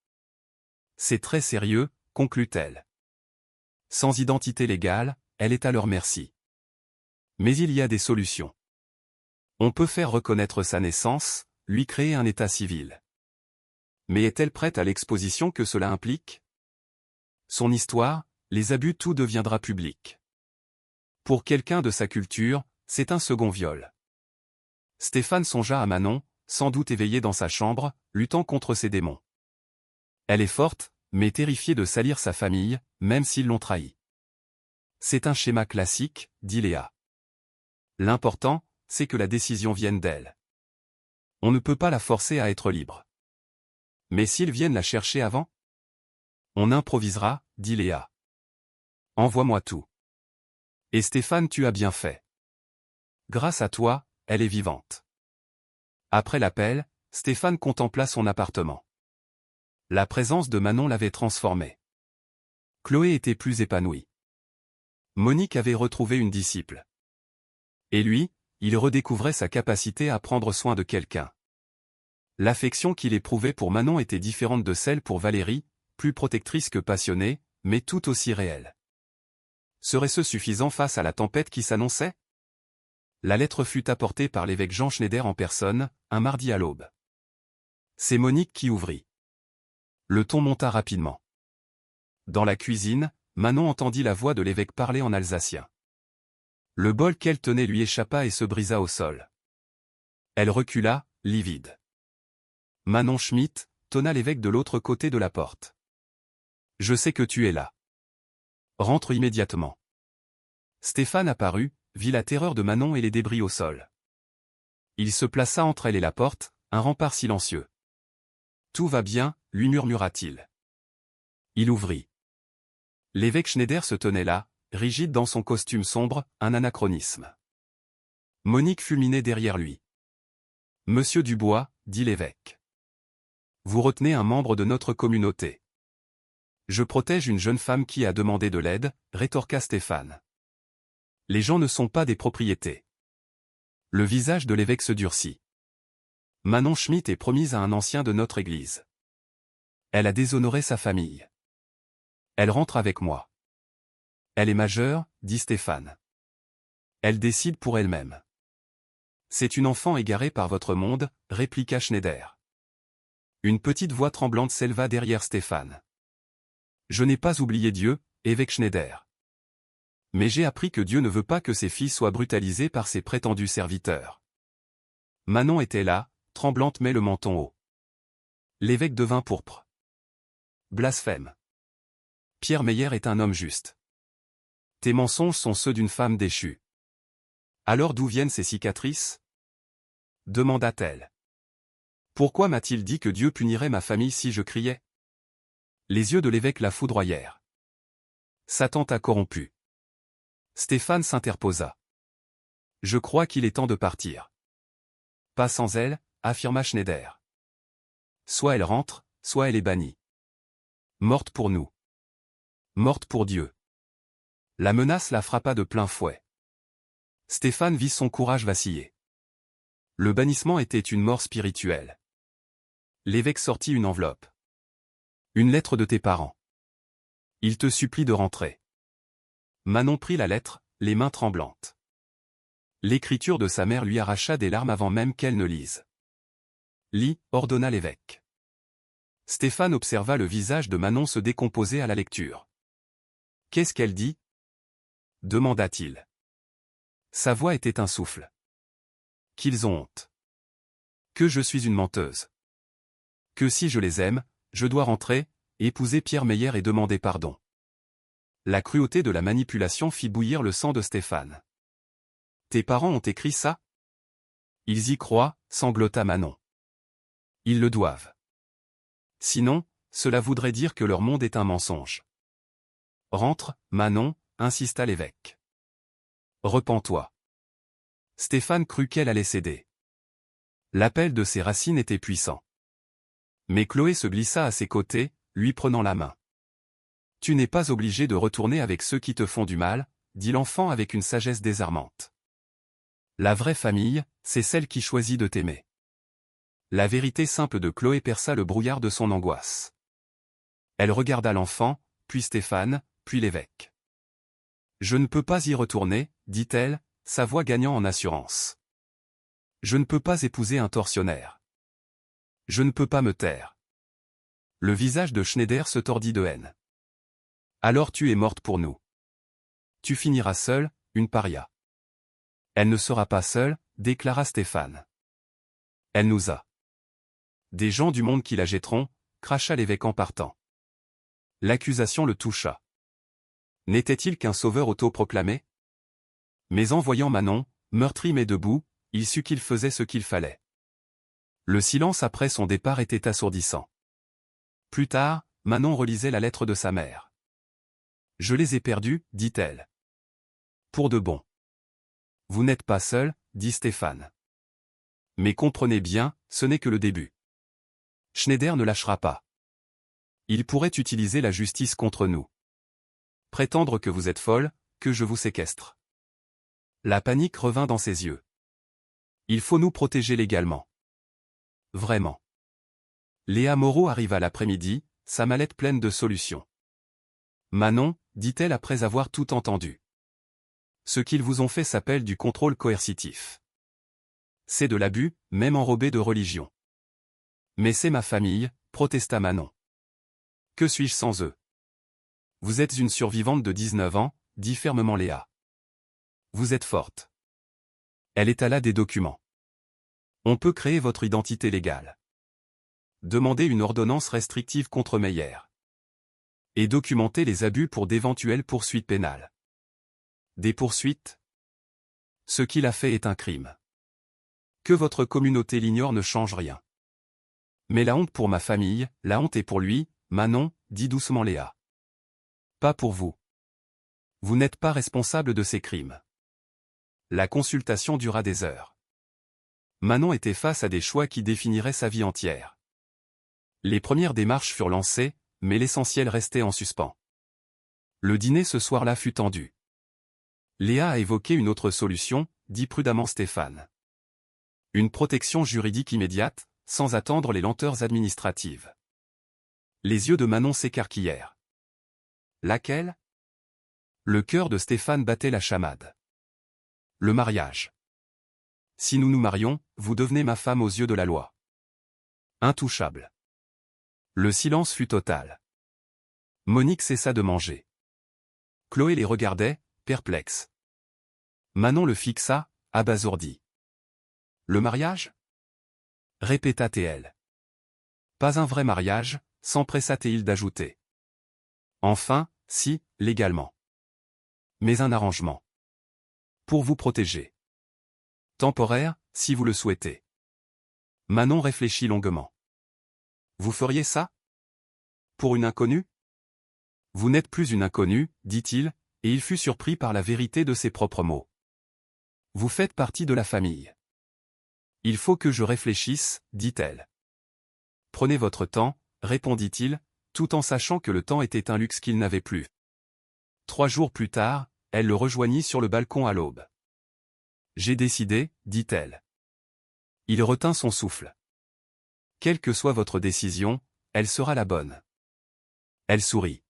C'est très sérieux, conclut-elle. Sans identité légale, elle est à leur merci. Mais il y a des solutions. On peut faire reconnaître sa naissance, lui créer un état civil. Mais est-elle prête à l'exposition que cela implique? Son histoire, les abus, tout deviendra public. Pour quelqu'un de sa culture, c'est un second viol. Stéphane songea à Manon, sans doute éveillée dans sa chambre, luttant contre ses démons. Elle est forte, mais terrifiée de salir sa famille, même s'ils l'ont trahie. C'est un schéma classique, dit Léa. L'important, c'est que la décision vienne d'elle. On ne peut pas la forcer à être libre. Mais s'ils viennent la chercher avant? On improvisera, dit Léa. Envoie-moi tout. Et Stéphane, tu as bien fait. Grâce à toi, elle est vivante. Après l'appel, Stéphane contempla son appartement. La présence de Manon l'avait transformé. Chloé était plus épanouie. Monique avait retrouvé une disciple. Et lui, il redécouvrait sa capacité à prendre soin de quelqu'un. L'affection qu'il éprouvait pour Manon était différente de celle pour Valérie, plus protectrice que passionnée, mais tout aussi réelle. Serait-ce suffisant face à la tempête qui s'annonçait? La lettre fut apportée par l'évêque Jean Schneider en personne, un mardi à l'aube. C'est Monique qui ouvrit. Le ton monta rapidement. Dans la cuisine, Manon entendit la voix de l'évêque parler en alsacien. Le bol qu'elle tenait lui échappa et se brisa au sol. Elle recula, livide. Manon Schmitt, tonna l'évêque de l'autre côté de la porte. Je sais que tu es là. Rentre immédiatement. Stéphane apparut, vit la terreur de Manon et les débris au sol. Il se plaça entre elle et la porte, un rempart silencieux. Tout va bien, lui murmura-t-il. Il ouvrit. L'évêque Schneider se tenait là, rigide dans son costume sombre, un anachronisme. Monique fulminait derrière lui. Monsieur Dubois, dit l'évêque. Vous retenez un membre de notre communauté. Je protège une jeune femme qui a demandé de l'aide, rétorqua Stéphane. Les gens ne sont pas des propriétés. Le visage de l'évêque se durcit. Manon Schmitt est promise à un ancien de notre église. Elle a déshonoré sa famille. Elle rentre avec moi. Elle est majeure, dit Stéphane. Elle décide pour elle-même. C'est une enfant égarée par votre monde, répliqua Schneider. Une petite voix tremblante s'éleva derrière Stéphane. Je n'ai pas oublié Dieu, évêque Schneider. Mais j'ai appris que Dieu ne veut pas que ses filles soient brutalisées par ses prétendus serviteurs. Manon était là, tremblante mais le menton haut. L'évêque devint pourpre. Blasphème. Pierre Meyer est un homme juste. Tes mensonges sont ceux d'une femme déchue. Alors d'où viennent ces cicatrices? Demanda-t-elle. Pourquoi m'a-t-il dit que Dieu punirait ma famille si je criais? Les yeux de l'évêque la foudroyèrent. Satan t'a corrompu. Stéphane s'interposa. Je crois qu'il est temps de partir. Pas sans elle, affirma Schneider. Soit elle rentre, soit elle est bannie. Morte pour nous. Morte pour Dieu. La menace la frappa de plein fouet. Stéphane vit son courage vaciller. Le bannissement était une mort spirituelle. L'évêque sortit une enveloppe. Une lettre de tes parents. Il te supplie de rentrer. Manon prit la lettre, les mains tremblantes. L'écriture de sa mère lui arracha des larmes avant même qu'elle ne lise. Lis, ordonna l'évêque. Stéphane observa le visage de Manon se décomposer à la lecture. Qu'est-ce qu'elle dit? Demanda-t-il. Sa voix était un souffle. Qu'ils ont honte. Que je suis une menteuse. Que si je les aime, je dois rentrer, épouser Pierre Meyer et demander pardon. La cruauté de la manipulation fit bouillir le sang de Stéphane. Tes parents ont écrit ça? Ils y croient, sanglota Manon. Ils le doivent. Sinon, cela voudrait dire que leur monde est un mensonge. Rentre, Manon, insista l'évêque. Repens-toi. Stéphane crut qu'elle allait céder. L'appel de ses racines était puissant. Mais Chloé se glissa à ses côtés, lui prenant la main. Tu n'es pas obligé de retourner avec ceux qui te font du mal, dit l'enfant avec une sagesse désarmante. La vraie famille, c'est celle qui choisit de t'aimer. La vérité simple de Chloé perça le brouillard de son angoisse. Elle regarda l'enfant, puis Stéphane, puis l'évêque. Je ne peux pas y retourner, dit-elle, sa voix gagnant en assurance. Je ne peux pas épouser un tortionnaire. Je ne peux pas me taire. Le visage de Schneider se tordit de haine. Alors tu es morte pour nous. Tu finiras seule, une paria. Elle ne sera pas seule, déclara Stéphane. Elle nous a. Des gens du monde qui la jetteront, cracha l'évêque en partant. L'accusation le toucha. N'était-il qu'un sauveur autoproclamé? Mais en voyant Manon, meurtrie mais debout, il sut qu'il faisait ce qu'il fallait. Le silence après son départ était assourdissant. Plus tard, Manon relisait la lettre de sa mère. Je les ai perdus, dit-elle. Pour de bon. Vous n'êtes pas seul, dit Stéphane. Mais comprenez bien, ce n'est que le début. Schneider ne lâchera pas. Il pourrait utiliser la justice contre nous. Prétendre que vous êtes folle, que je vous séquestre. La panique revint dans ses yeux. Il faut nous protéger légalement. Vraiment. Léa Moreau arriva l'après-midi, sa mallette pleine de solutions. Manon, dit-elle après avoir tout entendu. Ce qu'ils vous ont fait s'appelle du contrôle coercitif. C'est de l'abus, même enrobé de religion. Mais c'est ma famille, protesta Manon. Que suis-je sans eux? Vous êtes une survivante de 19 ans, dit fermement Léa. Vous êtes forte. Elle étala des documents. On peut créer votre identité légale. Demandez une ordonnance restrictive contre Meyer. Et documenter les abus pour d'éventuelles poursuites pénales. Des poursuites? Ce qu'il a fait est un crime. Que votre communauté l'ignore ne change rien. Mais la honte pour ma famille, la honte est pour lui, Manon, dit doucement Léa. Pas pour vous. Vous n'êtes pas responsable de ces crimes. La consultation dura des heures. Manon était face à des choix qui définiraient sa vie entière. Les premières démarches furent lancées, mais l'essentiel restait en suspens. Le dîner ce soir-là fut tendu. Léa a évoqué une autre solution, dit prudemment Stéphane. Une protection juridique immédiate, sans attendre les lenteurs administratives. Les yeux de Manon s'écarquillèrent. Laquelle? Le cœur de Stéphane battait la chamade. Le mariage. Si nous nous marions, vous devenez ma femme aux yeux de la loi. Intouchable. Le silence fut total. Monique cessa de manger. Chloé les regardait, perplexe. Manon le fixa, abasourdi. Le mariage? Répéta T.L. Pas un vrai mariage, s'empressa-t-il d'ajouter. Enfin, si, légalement. Mais un arrangement. Pour vous protéger. Temporaire, si vous le souhaitez. Manon réfléchit longuement. Vous feriez ça? Pour une inconnue? Vous n'êtes plus une inconnue, dit-il, et il fut surpris par la vérité de ses propres mots. Vous faites partie de la famille. Il faut que je réfléchisse, dit-elle. Prenez votre temps, répondit-il, tout en sachant que le temps était un luxe qu'il n'avait plus. 3 jours plus tard, elle le rejoignit sur le balcon à l'aube. J'ai décidé, dit-elle. Il retint son souffle. Quelle que soit votre décision, elle sera la bonne. Elle sourit.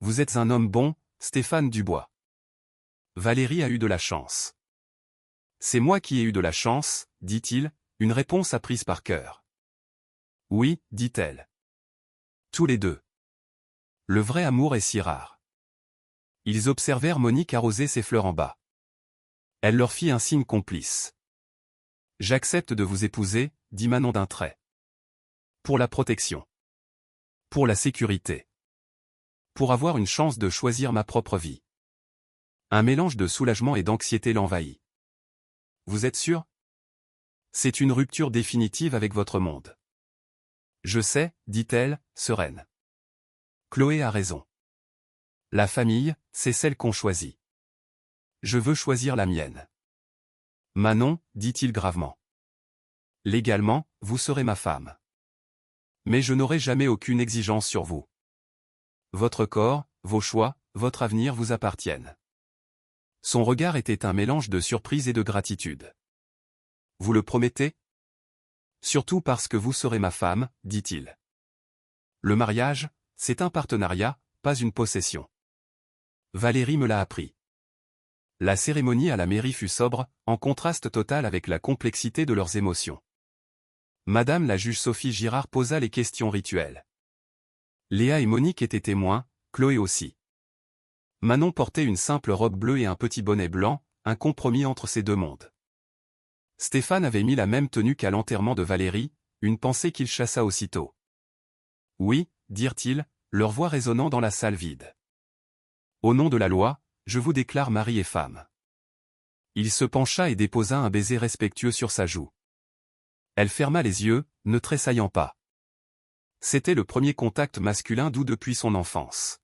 Vous êtes un homme bon, Stéphane Dubois. Valérie a eu de la chance. C'est moi qui ai eu de la chance, dit-il, une réponse apprise par cœur. Oui, dit-elle. Tous les deux. Le vrai amour est si rare. Ils observèrent Monique arroser ses fleurs en bas. Elle leur fit un signe complice. J'accepte de vous épouser, dit Manon d'un trait. Pour la protection. Pour la sécurité. Pour avoir une chance de choisir ma propre vie. Un mélange de soulagement et d'anxiété l'envahit. Vous êtes sûr? C'est une rupture définitive avec votre monde. Je sais, dit-elle, sereine. Chloé a raison. La famille, c'est celle qu'on choisit. Je veux choisir la mienne. Manon, dit-il gravement. Légalement, vous serez ma femme. Mais je n'aurai jamais aucune exigence sur vous. Votre corps, vos choix, votre avenir vous appartiennent. Son regard était un mélange de surprise et de gratitude. Vous le promettez? Surtout parce que vous serez ma femme, dit-il. Le mariage, c'est un partenariat, pas une possession. Valérie me l'a appris. La cérémonie à la mairie fut sobre, en contraste total avec la complexité de leurs émotions. Madame la juge Sophie Girard posa les questions rituelles. Léa et Monique étaient témoins, Chloé aussi. Manon portait une simple robe bleue et un petit bonnet blanc, un compromis entre ces deux mondes. Stéphane avait mis la même tenue qu'à l'enterrement de Valérie, une pensée qu'il chassa aussitôt. Oui, dirent-ils, leur voix résonnant dans la salle vide. Au nom de la loi, je vous déclare mari et femme. Il se pencha et déposa un baiser respectueux sur sa joue. Elle ferma les yeux, ne tressaillant pas. C'était le premier contact masculin doux depuis son enfance.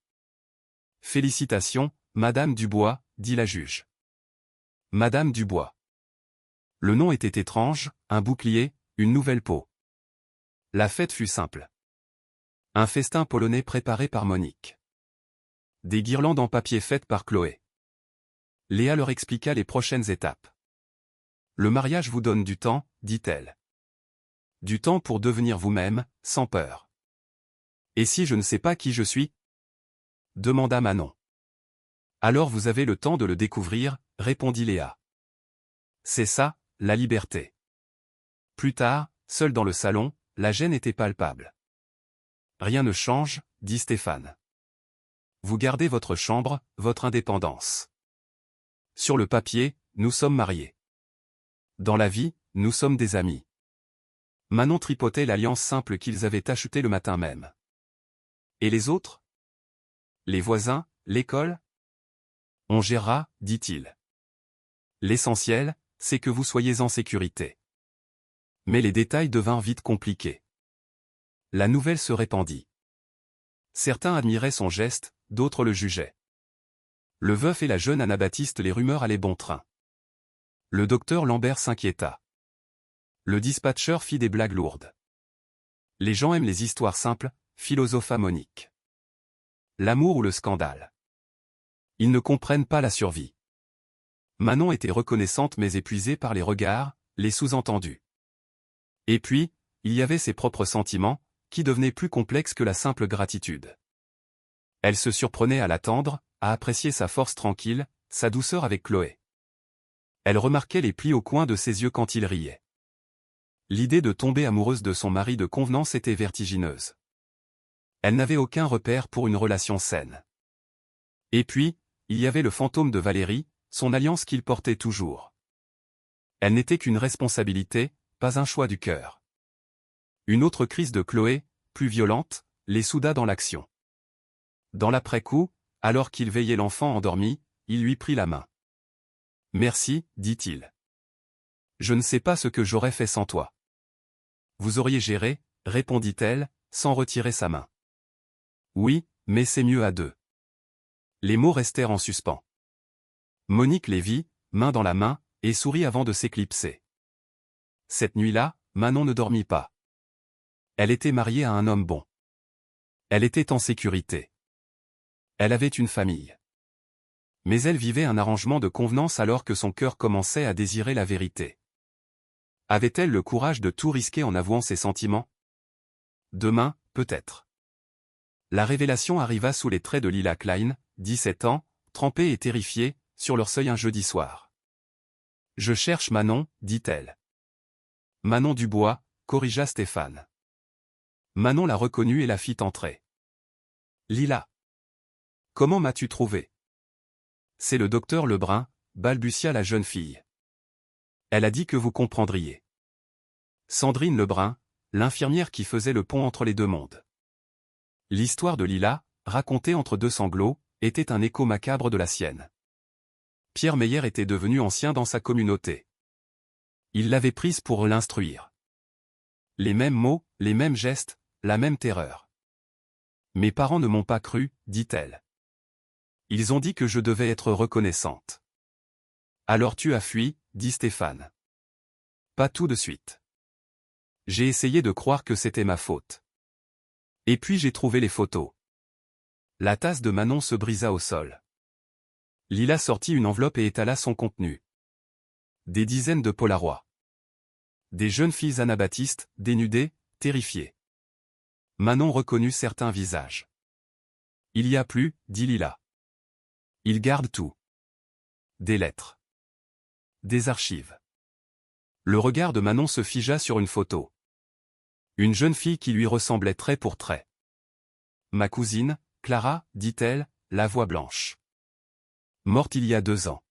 Félicitations, Madame Dubois, dit la juge. Madame Dubois. Le nom était étrange, un bouclier, une nouvelle peau. La fête fut simple. Un festin polonais préparé par Monique. Des guirlandes en papier faites par Chloé. Léa leur expliqua les prochaines étapes. Le mariage vous donne du temps, dit-elle. Du temps pour devenir vous-même, sans peur. Et si je ne sais pas qui je suis? Demanda Manon. Alors vous avez le temps de le découvrir, répondit Léa. C'est ça, la liberté. Plus tard, seul dans le salon, la gêne était palpable. Rien ne change, dit Stéphane. Vous gardez votre chambre, votre indépendance. Sur le papier, nous sommes mariés. Dans la vie, nous sommes des amis. Manon tripotait l'alliance simple qu'ils avaient achetée le matin même. Et les autres? Les voisins, l'école? On gérera, dit-il. L'essentiel, c'est que vous soyez en sécurité. Mais les détails devinrent vite compliqués. La nouvelle se répandit. Certains admiraient son geste, d'autres le jugeaient. Le veuf et la jeune Anabaptiste, les rumeurs allaient bon train. Le docteur Lambert s'inquiéta. Le dispatcheur fit des blagues lourdes. Les gens aiment les histoires simples, philosopha Monique. L'amour ou le scandale. Ils ne comprennent pas la survie. Manon était reconnaissante mais épuisée par les regards, les sous-entendus. Et puis, il y avait ses propres sentiments, qui devenaient plus complexes que la simple gratitude. Elle se surprenait à l'attendre, à apprécier sa force tranquille, sa douceur avec Chloé. Elle remarquait les plis au coin de ses yeux quand il riait. L'idée de tomber amoureuse de son mari de convenance était vertigineuse. Elle n'avait aucun repère pour une relation saine. Et puis, il y avait le fantôme de Valérie, son alliance qu'il portait toujours. Elle n'était qu'une responsabilité, pas un choix du cœur. Une autre crise de Chloé, plus violente, les souda dans l'action. Dans l'après-coup, alors qu'il veillait l'enfant endormi, il lui prit la main. « Merci, dit-il. Je ne sais pas ce que j'aurais fait sans toi. » « Vous auriez géré, répondit-elle, sans retirer sa main. « Oui, mais c'est mieux à deux. » Les mots restèrent en suspens. Monique les vit, main dans la main, et sourit avant de s'éclipser. Cette nuit-là, Manon ne dormit pas. Elle était mariée à un homme bon. Elle était en sécurité. Elle avait une famille. Mais elle vivait un arrangement de convenance alors que son cœur commençait à désirer la vérité. Avait-elle le courage de tout risquer en avouant ses sentiments? Demain, peut-être. La révélation arriva sous les traits de Lila Klein, 17 ans, trempée et terrifiée, sur leur seuil un jeudi soir. « Je cherche Manon, dit-elle. »« Manon Dubois, » corrigea Stéphane. Manon la reconnut et la fit entrer. « Lila. Comment m'as-tu trouvé? » « C'est le docteur Lebrun, » balbutia la jeune fille. « Elle a dit que vous comprendriez. » Sandrine Lebrun, l'infirmière qui faisait le pont entre les deux mondes. L'histoire de Lila, racontée entre deux sanglots, était un écho macabre de la sienne. Pierre Meyer était devenu ancien dans sa communauté. Il l'avait prise pour l'instruire. Les mêmes mots, les mêmes gestes, la même terreur. « Mes parents ne m'ont pas cru, dit-elle. Ils ont dit que je devais être reconnaissante. »« Alors tu as fui, dit Stéphane. »« Pas tout de suite. J'ai essayé de croire que c'était ma faute. Et puis j'ai trouvé les photos. » La tasse de Manon se brisa au sol. Lila sortit une enveloppe et étala son contenu. Des dizaines de polaroids. Des jeunes filles anabaptistes, dénudées, terrifiées. Manon reconnut certains visages. « Il y a plus, dit Lila. Il garde tout. Des lettres. Des archives. » Le regard de Manon se figea sur une photo. Une jeune fille qui lui ressemblait trait pour trait. « Ma cousine, Clara, dit-elle, la voix blanche. Morte il y a 2 ans.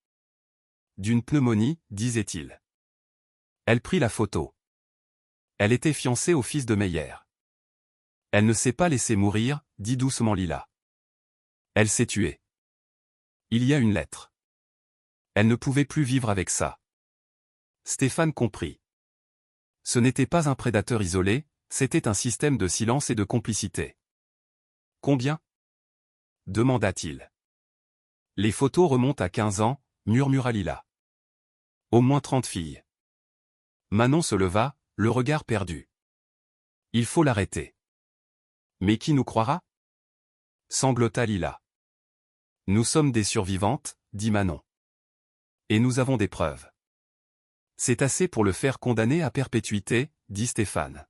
D'une pneumonie, disait-il. » Elle prit la photo. Elle était fiancée au fils de Meyer. « Elle ne s'est pas laissée mourir, dit doucement Lila. Elle s'est tuée. Il y a une lettre. Elle ne pouvait plus vivre avec ça. » Stéphane comprit. Ce n'était pas un prédateur isolé, c'était un système de silence et de complicité. « Combien ? » demanda-t-il. « Les photos remontent à 15 ans, murmura Lila. Au moins 30 filles. » Manon se leva, le regard perdu. « Il faut l'arrêter. »« Mais qui nous croira ?» sanglota Lila. « Nous sommes des survivantes, dit Manon. Et nous avons des preuves. »« C'est assez pour le faire condamner à perpétuité, dit Stéphane. »«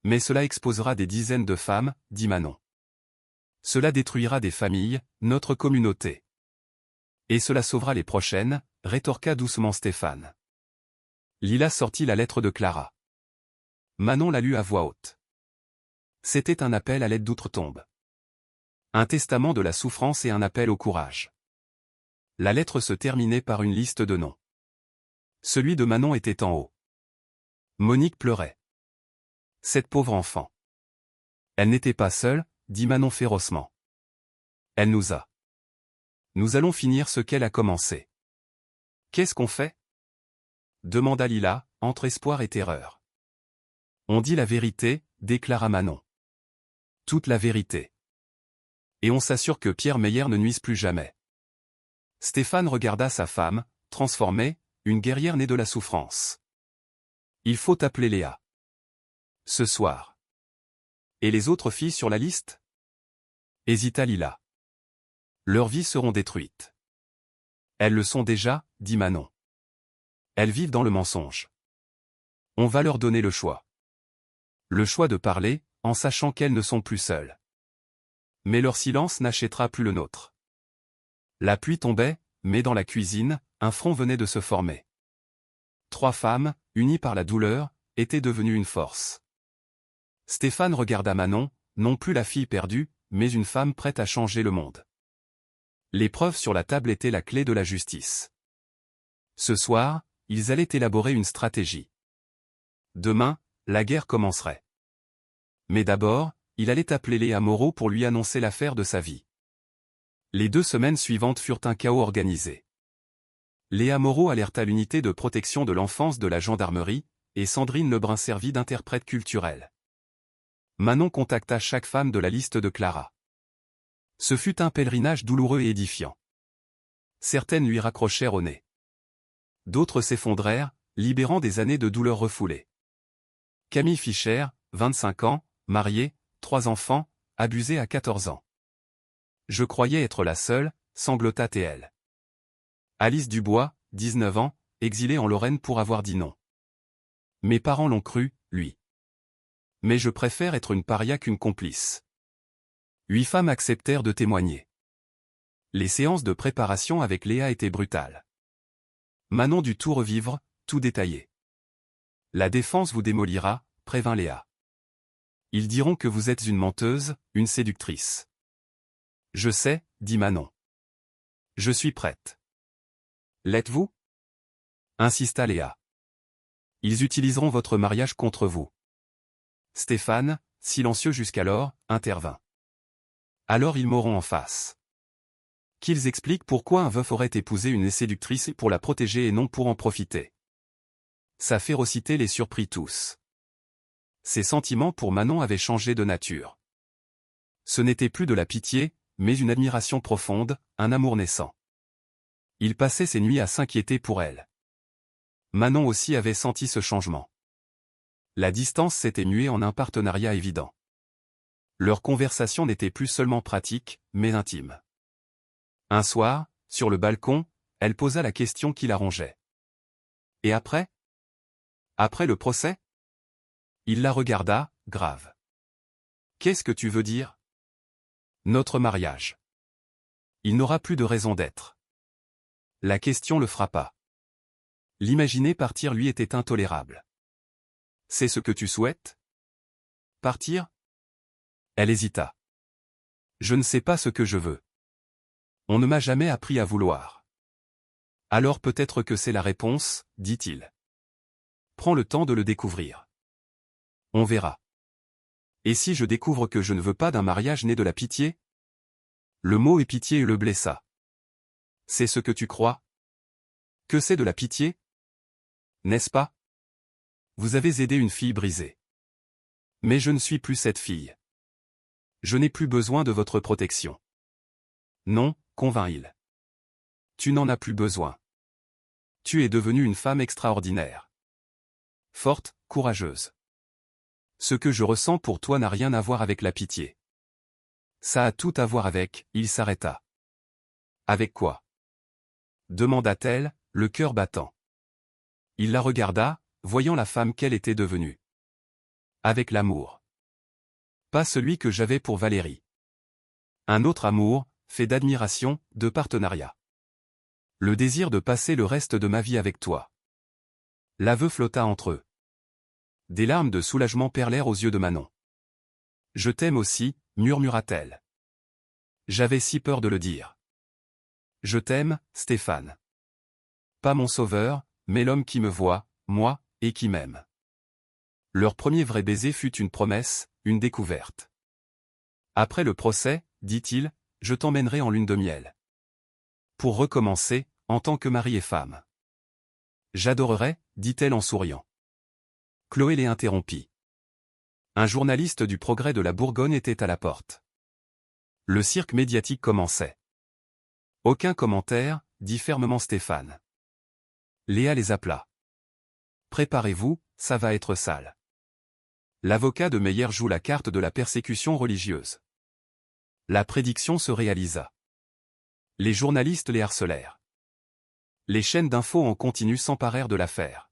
Mais cela exposera des dizaines de femmes, dit Manon. »« Cela détruira des familles, notre communauté. »« Et cela sauvera les prochaines, rétorqua doucement Stéphane. » Lila sortit la lettre de Clara. Manon la lut à voix haute. C'était un appel à l'aide d'outre-tombe. Un testament de la souffrance et un appel au courage. La lettre se terminait par une liste de noms. Celui de Manon était en haut. Monique pleurait. Cette pauvre enfant. Elle n'était pas seule, dit Manon férocement. Elle nous a. Nous allons finir ce qu'elle a commencé. Qu'est-ce qu'on fait ? Demanda Lila, entre espoir et terreur. On dit la vérité, déclara Manon. Toute la vérité. Et on s'assure que Pierre Meyer ne nuise plus jamais. Stéphane regarda sa femme, transformée, une guerrière née de la souffrance. Il faut appeler Léa. Ce soir. Et les autres filles sur la liste ? Hésita Lila. Leurs vies seront détruites. Elles le sont déjà, dit Manon. Elles vivent dans le mensonge. On va leur donner le choix. Le choix de parler, en sachant qu'elles ne sont plus seules. Mais leur silence n'achètera plus le nôtre. La pluie tombait, mais dans la cuisine, un front venait de se former. 3 femmes, unies par la douleur, étaient devenues une force. Stéphane regarda Manon, non plus la fille perdue, mais une femme prête à changer le monde. Les preuves sur la table étaient la clé de la justice. Ce soir, ils allaient élaborer une stratégie. Demain, la guerre commencerait. Mais d'abord, il allait appeler Léa Moreau pour lui annoncer l'affaire de sa vie. Les 2 semaines suivantes furent un chaos organisé. Léa Moreau alerta l'unité de protection de l'enfance de la gendarmerie, et Sandrine Lebrun servit d'interprète culturel. Manon contacta chaque femme de la liste de Clara. Ce fut un pèlerinage douloureux et édifiant. Certaines lui raccrochèrent au nez. D'autres s'effondrèrent, libérant des années de douleurs refoulées. Camille Fischer, 25 ans, mariée, 3 enfants, abusée à 14 ans. Je croyais être la seule, sanglota TL. Alice Dubois, 19 ans, exilée en Lorraine pour avoir dit non. Mes parents l'ont cru, lui. Mais je préfère être une paria qu'une complice. 8 femmes acceptèrent de témoigner. Les séances de préparation avec Léa étaient brutales. Manon dut tout revivre, tout détailler. La défense vous démolira, prévint Léa. Ils diront que vous êtes une menteuse, une séductrice. Je sais, dit Manon. Je suis prête. L'êtes-vous? Insista Léa. Ils utiliseront votre mariage contre vous. Stéphane, silencieux jusqu'alors, intervint. Alors ils m'auront en face. Qu'ils expliquent pourquoi un veuf aurait épousé une séductrice pour la protéger et non pour en profiter. Sa férocité les surprit tous. Ses sentiments pour Manon avaient changé de nature. Ce n'était plus de la pitié, mais une admiration profonde, un amour naissant. Il passait ses nuits à s'inquiéter pour elle. Manon aussi avait senti ce changement. La distance s'était muée en un partenariat évident. Leur conversation n'était plus seulement pratique, mais intime. Un soir, sur le balcon, elle posa la question qui la rongeait. Et après? Après le procès? Il la regarda, grave. Qu'est-ce que tu veux dire? Notre mariage. Il n'aura plus de raison d'être. La question le frappa. L'imaginer partir lui était intolérable. C'est ce que tu souhaites? Partir? Elle hésita. Je ne sais pas ce que je veux. On ne m'a jamais appris à vouloir. Alors peut-être que c'est la réponse, dit-il. Prends le temps de le découvrir. On verra. Et si je découvre que je ne veux pas d'un mariage né de la pitié? Le mot pitié le blessa. C'est ce que tu crois? Que c'est de la pitié? N'est-ce pas? Vous avez aidé une fille brisée. Mais je ne suis plus cette fille. Je n'ai plus besoin de votre protection. Non, convint-il. Tu n'en as plus besoin. Tu es devenue une femme extraordinaire. Forte, courageuse. Ce que je ressens pour toi n'a rien à voir avec la pitié. Ça a tout à voir avec, il s'arrêta. Avec quoi? Demanda-t-elle, le cœur battant. Il la regarda, voyant la femme qu'elle était devenue. Avec l'amour. Pas celui que j'avais pour Valérie. Un autre amour, fait d'admiration, de partenariat. Le désir de passer le reste de ma vie avec toi. L'aveu flotta entre eux. Des larmes de soulagement perlèrent aux yeux de Manon. Je t'aime aussi, murmura-t-elle. J'avais si peur de le dire. Je t'aime, Stéphane. Pas mon sauveur, mais l'homme qui me voit, moi, et qui m'aime. Leur premier vrai baiser fut une promesse, une découverte. Après le procès, dit-il, je t'emmènerai en lune de miel. Pour recommencer, en tant que mari et femme. J'adorerais, dit-elle en souriant. Chloé les interrompit. Un journaliste du Progrès de la Bourgogne était à la porte. Le cirque médiatique commençait. Aucun commentaire, dit fermement Stéphane. Léa les appela. Préparez-vous, ça va être sale. L'avocat de Meyer joue la carte de la persécution religieuse. La prédiction se réalisa. Les journalistes les harcelèrent. Les chaînes d'infos en continu s'emparèrent de l'affaire.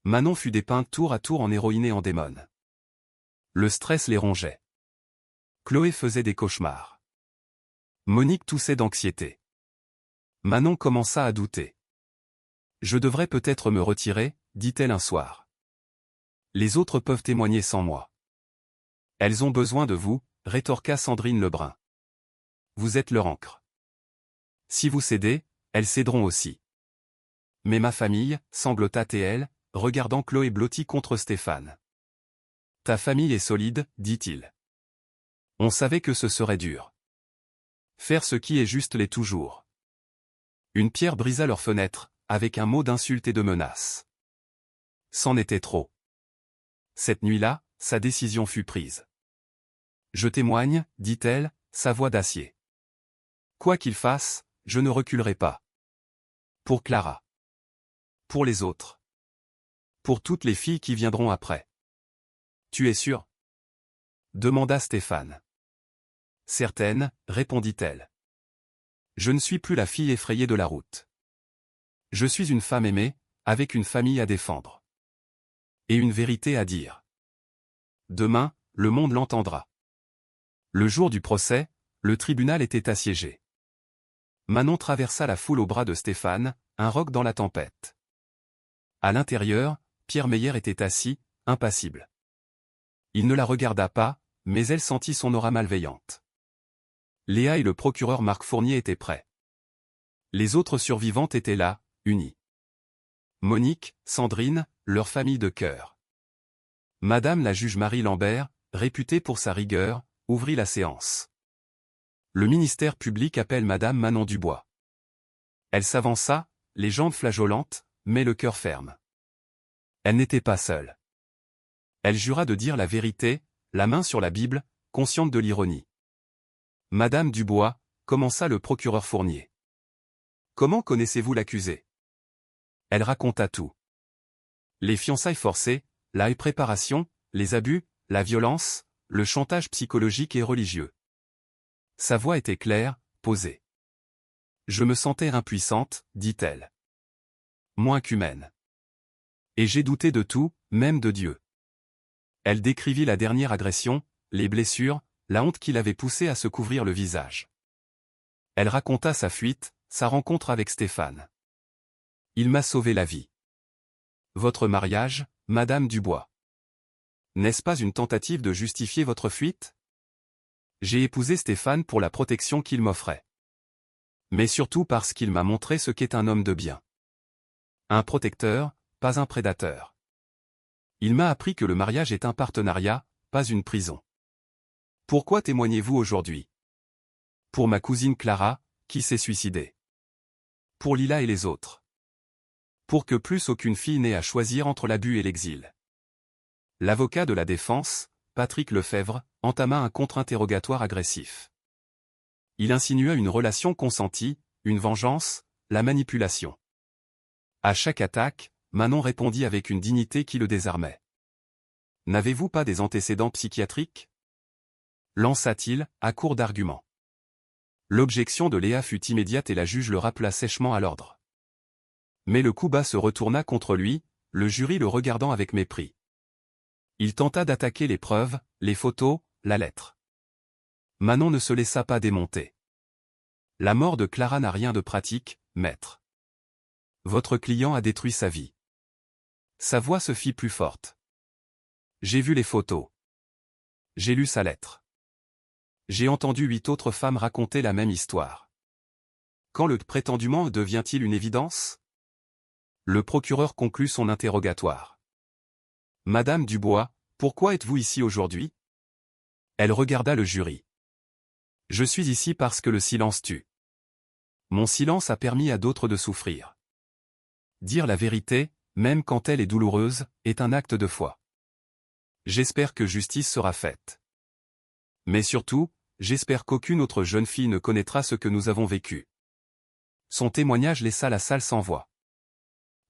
Manon fut dépeinte tour à tour en héroïne et en démone. Le stress les rongeait. Chloé faisait des cauchemars. Monique toussait d'anxiété. Manon commença à douter. Je devrais peut-être me retirer, dit-elle un soir. Les autres peuvent témoigner sans moi. Elles ont besoin de vous, rétorqua Sandrine Lebrun. Vous êtes leur encre. Si vous cédez, elles céderont aussi. Mais ma famille, sanglota TL, regardant Chloé blottie contre Stéphane. Ta famille est solide, dit-il. On savait que ce serait dur. Faire ce qui est juste l'est toujours. Une pierre brisa leur fenêtre, avec un mot d'insulte et de menace. C'en était trop. Cette nuit-là, sa décision fut prise. Je témoigne, dit-elle, sa voix d'acier. Quoi qu'il fasse, je ne reculerai pas. Pour Clara. Pour les autres. Pour toutes les filles qui viendront après. Tu es sûr? Demanda Stéphane. Certaine, répondit-elle. Je ne suis plus la fille effrayée de la route. Je suis une femme aimée, avec une famille à défendre. Et une vérité à dire. Demain, le monde l'entendra. Le jour du procès, le tribunal était assiégé. Manon traversa la foule au bras de Stéphane, un roc dans la tempête. À l'intérieur, Pierre Meyer était assis, impassible. Il ne la regarda pas, mais elle sentit son aura malveillante. Léa et le procureur Marc Fournier étaient prêts. Les autres survivantes étaient là, unies. Monique, Sandrine, leur famille de cœur. Madame la juge Marie Lambert, réputée pour sa rigueur, ouvrit la séance. Le ministère public appelle Madame Manon Dubois. Elle s'avança, les jambes flageolantes, mais le cœur ferme. Elle n'était pas seule. Elle jura de dire la vérité, la main sur la Bible, consciente de l'ironie. Madame Dubois, commença le procureur Fournier. Comment connaissez-vous l'accusé? Elle raconta tout. Les fiançailles forcées, la préparation, les abus, la violence, le chantage psychologique et religieux. Sa voix était claire, posée. Je me sentais impuissante, dit-elle. Moins qu'humaine. Et j'ai douté de tout, même de Dieu. Elle décrivit la dernière agression, les blessures, la honte qui l'avait poussée à se couvrir le visage. Elle raconta sa fuite, sa rencontre avec Stéphane. Il m'a sauvé la vie. Votre mariage, Madame Dubois. N'est-ce pas une tentative de justifier votre fuite? J'ai épousé Stéphane pour la protection qu'il m'offrait. Mais surtout parce qu'il m'a montré ce qu'est un homme de bien. Un protecteur, pas un prédateur. Il m'a appris que le mariage est un partenariat, pas une prison. Pourquoi témoignez-vous aujourd'hui? Pour ma cousine Clara, qui s'est suicidée. Pour Lila et les autres. Pour que plus aucune fille n'ait à choisir entre l'abus et l'exil. L'avocat de la défense, Patrick Lefebvre, entama un contre-interrogatoire agressif. Il insinua une relation consentie, une vengeance, la manipulation. À chaque attaque, Manon répondit avec une dignité qui le désarmait. N'avez-vous pas des antécédents psychiatriques? Lança-t-il, à court d'arguments. L'objection de Léa fut immédiate et la juge le rappela sèchement à l'ordre. Mais le coup bas se retourna contre lui, le jury le regardant avec mépris. Il tenta d'attaquer les preuves, les photos, la lettre. Manon ne se laissa pas démonter. La mort de Clara n'a rien de pratique, maître. Votre client a détruit sa vie. Sa voix se fit plus forte. J'ai vu les photos. J'ai lu sa lettre. J'ai entendu 8 autres femmes raconter la même histoire. Quand le prétendument devient-il une évidence? Le procureur conclut son interrogatoire. Madame Dubois, pourquoi êtes-vous ici aujourd'hui? Elle regarda le jury. Je suis ici parce que le silence tue. Mon silence a permis à d'autres de souffrir. Dire la vérité, même quand elle est douloureuse, est un acte de foi. J'espère que justice sera faite. Mais surtout, j'espère qu'aucune autre jeune fille ne connaîtra ce que nous avons vécu. Son témoignage laissa la salle sans voix.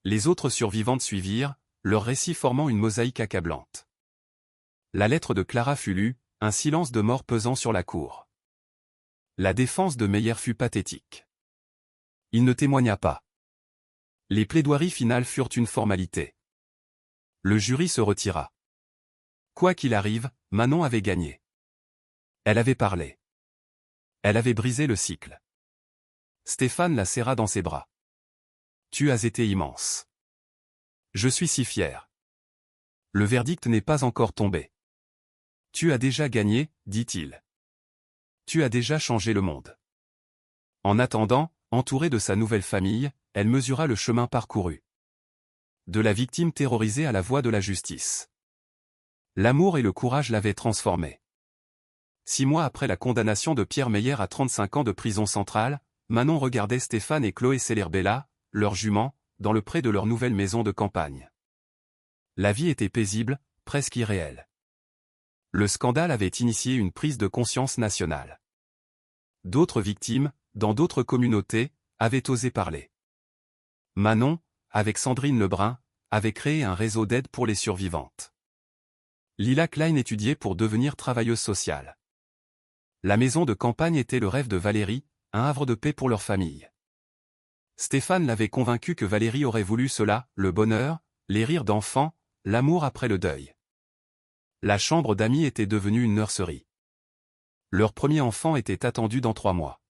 Les autres survivantes suivirent, leur récit formant une mosaïque accablante. La lettre de Clara fut lue, un silence de mort pesant sur la cour. La défense de Meyer fut pathétique. Il ne témoigna pas. Les plaidoiries finales furent une formalité. Le jury se retira. Quoi qu'il arrive, Manon avait gagné. Elle avait parlé. Elle avait brisé le cycle. Stéphane la serra dans ses bras. Tu as été immense. Je suis si fier. Le verdict n'est pas encore tombé. Tu as déjà gagné, dit-il. Tu as déjà changé le monde. En attendant, entourée de sa nouvelle famille, elle mesura le chemin parcouru. De la victime terrorisée à la voie de la justice. L'amour et le courage l'avaient transformée. 6 mois après la condamnation de Pierre Meyer à 35 ans de prison centrale, Manon regardait Stéphane et Chloé Celer-Bella, leurs juments, dans le pré de leur nouvelle maison de campagne. La vie était paisible, presque irréelle. Le scandale avait initié une prise de conscience nationale. D'autres victimes, dans d'autres communautés, avaient osé parler. Manon, avec Sandrine Lebrun, avait créé un réseau d'aide pour les survivantes. Lila Klein étudiait pour devenir travailleuse sociale. La maison de campagne était le rêve de Valérie, un havre de paix pour leur famille. Stéphane l'avait convaincu que Valérie aurait voulu cela, le bonheur, les rires d'enfants, l'amour après le deuil. La chambre d'amis était devenue une nurserie. Leur premier enfant était attendu dans 3 mois.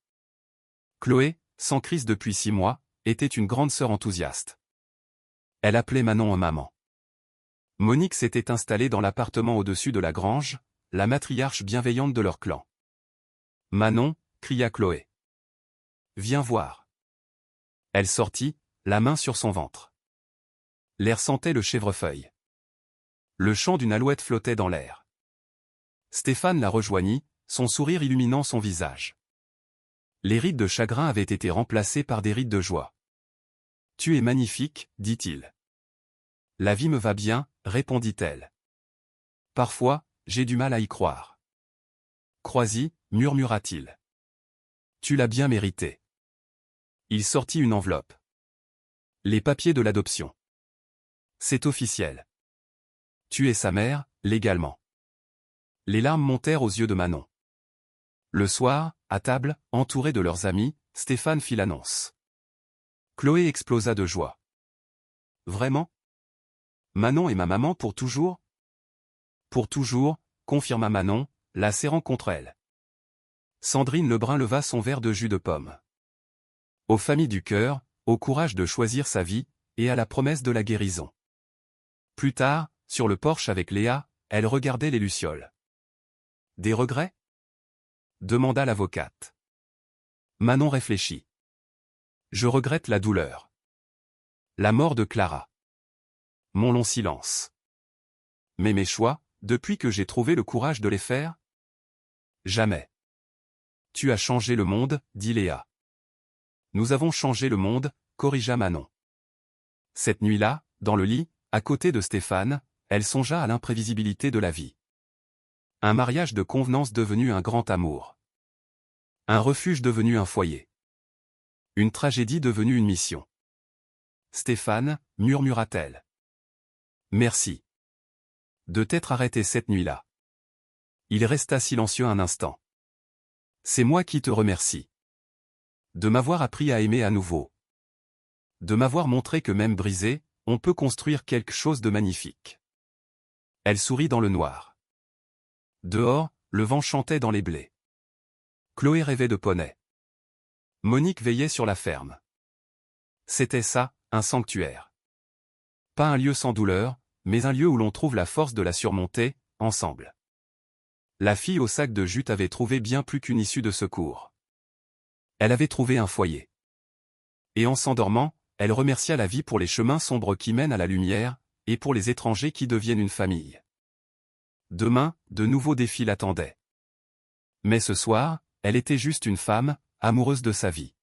Chloé, sans crise depuis 6 mois, était une grande sœur enthousiaste. Elle appelait Manon en maman. Monique s'était installée dans l'appartement au-dessus de la grange, la matriarche bienveillante de leur clan. Manon, cria Chloé. Viens voir. Elle sortit, la main sur son ventre. L'air sentait le chèvrefeuille. Le chant d'une alouette flottait dans l'air. Stéphane la rejoignit, son sourire illuminant son visage. Les rides de chagrin avaient été remplacées par des rides de joie. Tu es magnifique, dit-il. La vie me va bien, répondit-elle. Parfois, j'ai du mal à y croire. Crois-y, murmura-t-il. Tu l'as bien mérité. Il sortit une enveloppe. Les papiers de l'adoption. C'est officiel. Tu es sa mère, légalement. Les larmes montèrent aux yeux de Manon. Le soir, à table, entourés de leurs amis, Stéphane fit l'annonce. Chloé explosa de joie. Vraiment? Manon est ma maman pour toujours? Pour toujours, confirma Manon, la serrant contre elle. Sandrine Lebrun leva son verre de jus de pomme. Aux familles du cœur, au courage de choisir sa vie, et à la promesse de la guérison. Plus tard, sur le porche avec Léa, elle regardait les lucioles. Des regrets? Demanda l'avocate. Manon réfléchit. Je regrette la douleur. La mort de Clara. Mon long silence. Mais mes choix, depuis que j'ai trouvé le courage de les faire? Jamais. Tu as changé le monde, dit Léa. Nous avons changé le monde, corrigea Manon. Cette nuit-là, dans le lit, à côté de Stéphane, elle songea à l'imprévisibilité de la vie. Un mariage de convenance devenu un grand amour. Un refuge devenu un foyer. Une tragédie devenue une mission. Stéphane, murmura-t-elle. Merci. De t'être arrêté cette nuit-là. Il resta silencieux un instant. C'est moi qui te remercie. De m'avoir appris à aimer à nouveau. De m'avoir montré que même brisé, on peut construire quelque chose de magnifique. Elle sourit dans le noir. Dehors, le vent chantait dans les blés. Chloé rêvait de poney. Monique veillait sur la ferme. C'était ça, un sanctuaire. Pas un lieu sans douleur, mais un lieu où l'on trouve la force de la surmonter, ensemble. La fille au sac de jute avait trouvé bien plus qu'une issue de secours. Elle avait trouvé un foyer. Et en s'endormant, elle remercia la vie pour les chemins sombres qui mènent à la lumière, et pour les étrangers qui deviennent une famille. Demain, de nouveaux défis l'attendaient. Mais ce soir, elle était juste une femme, amoureuse de sa vie.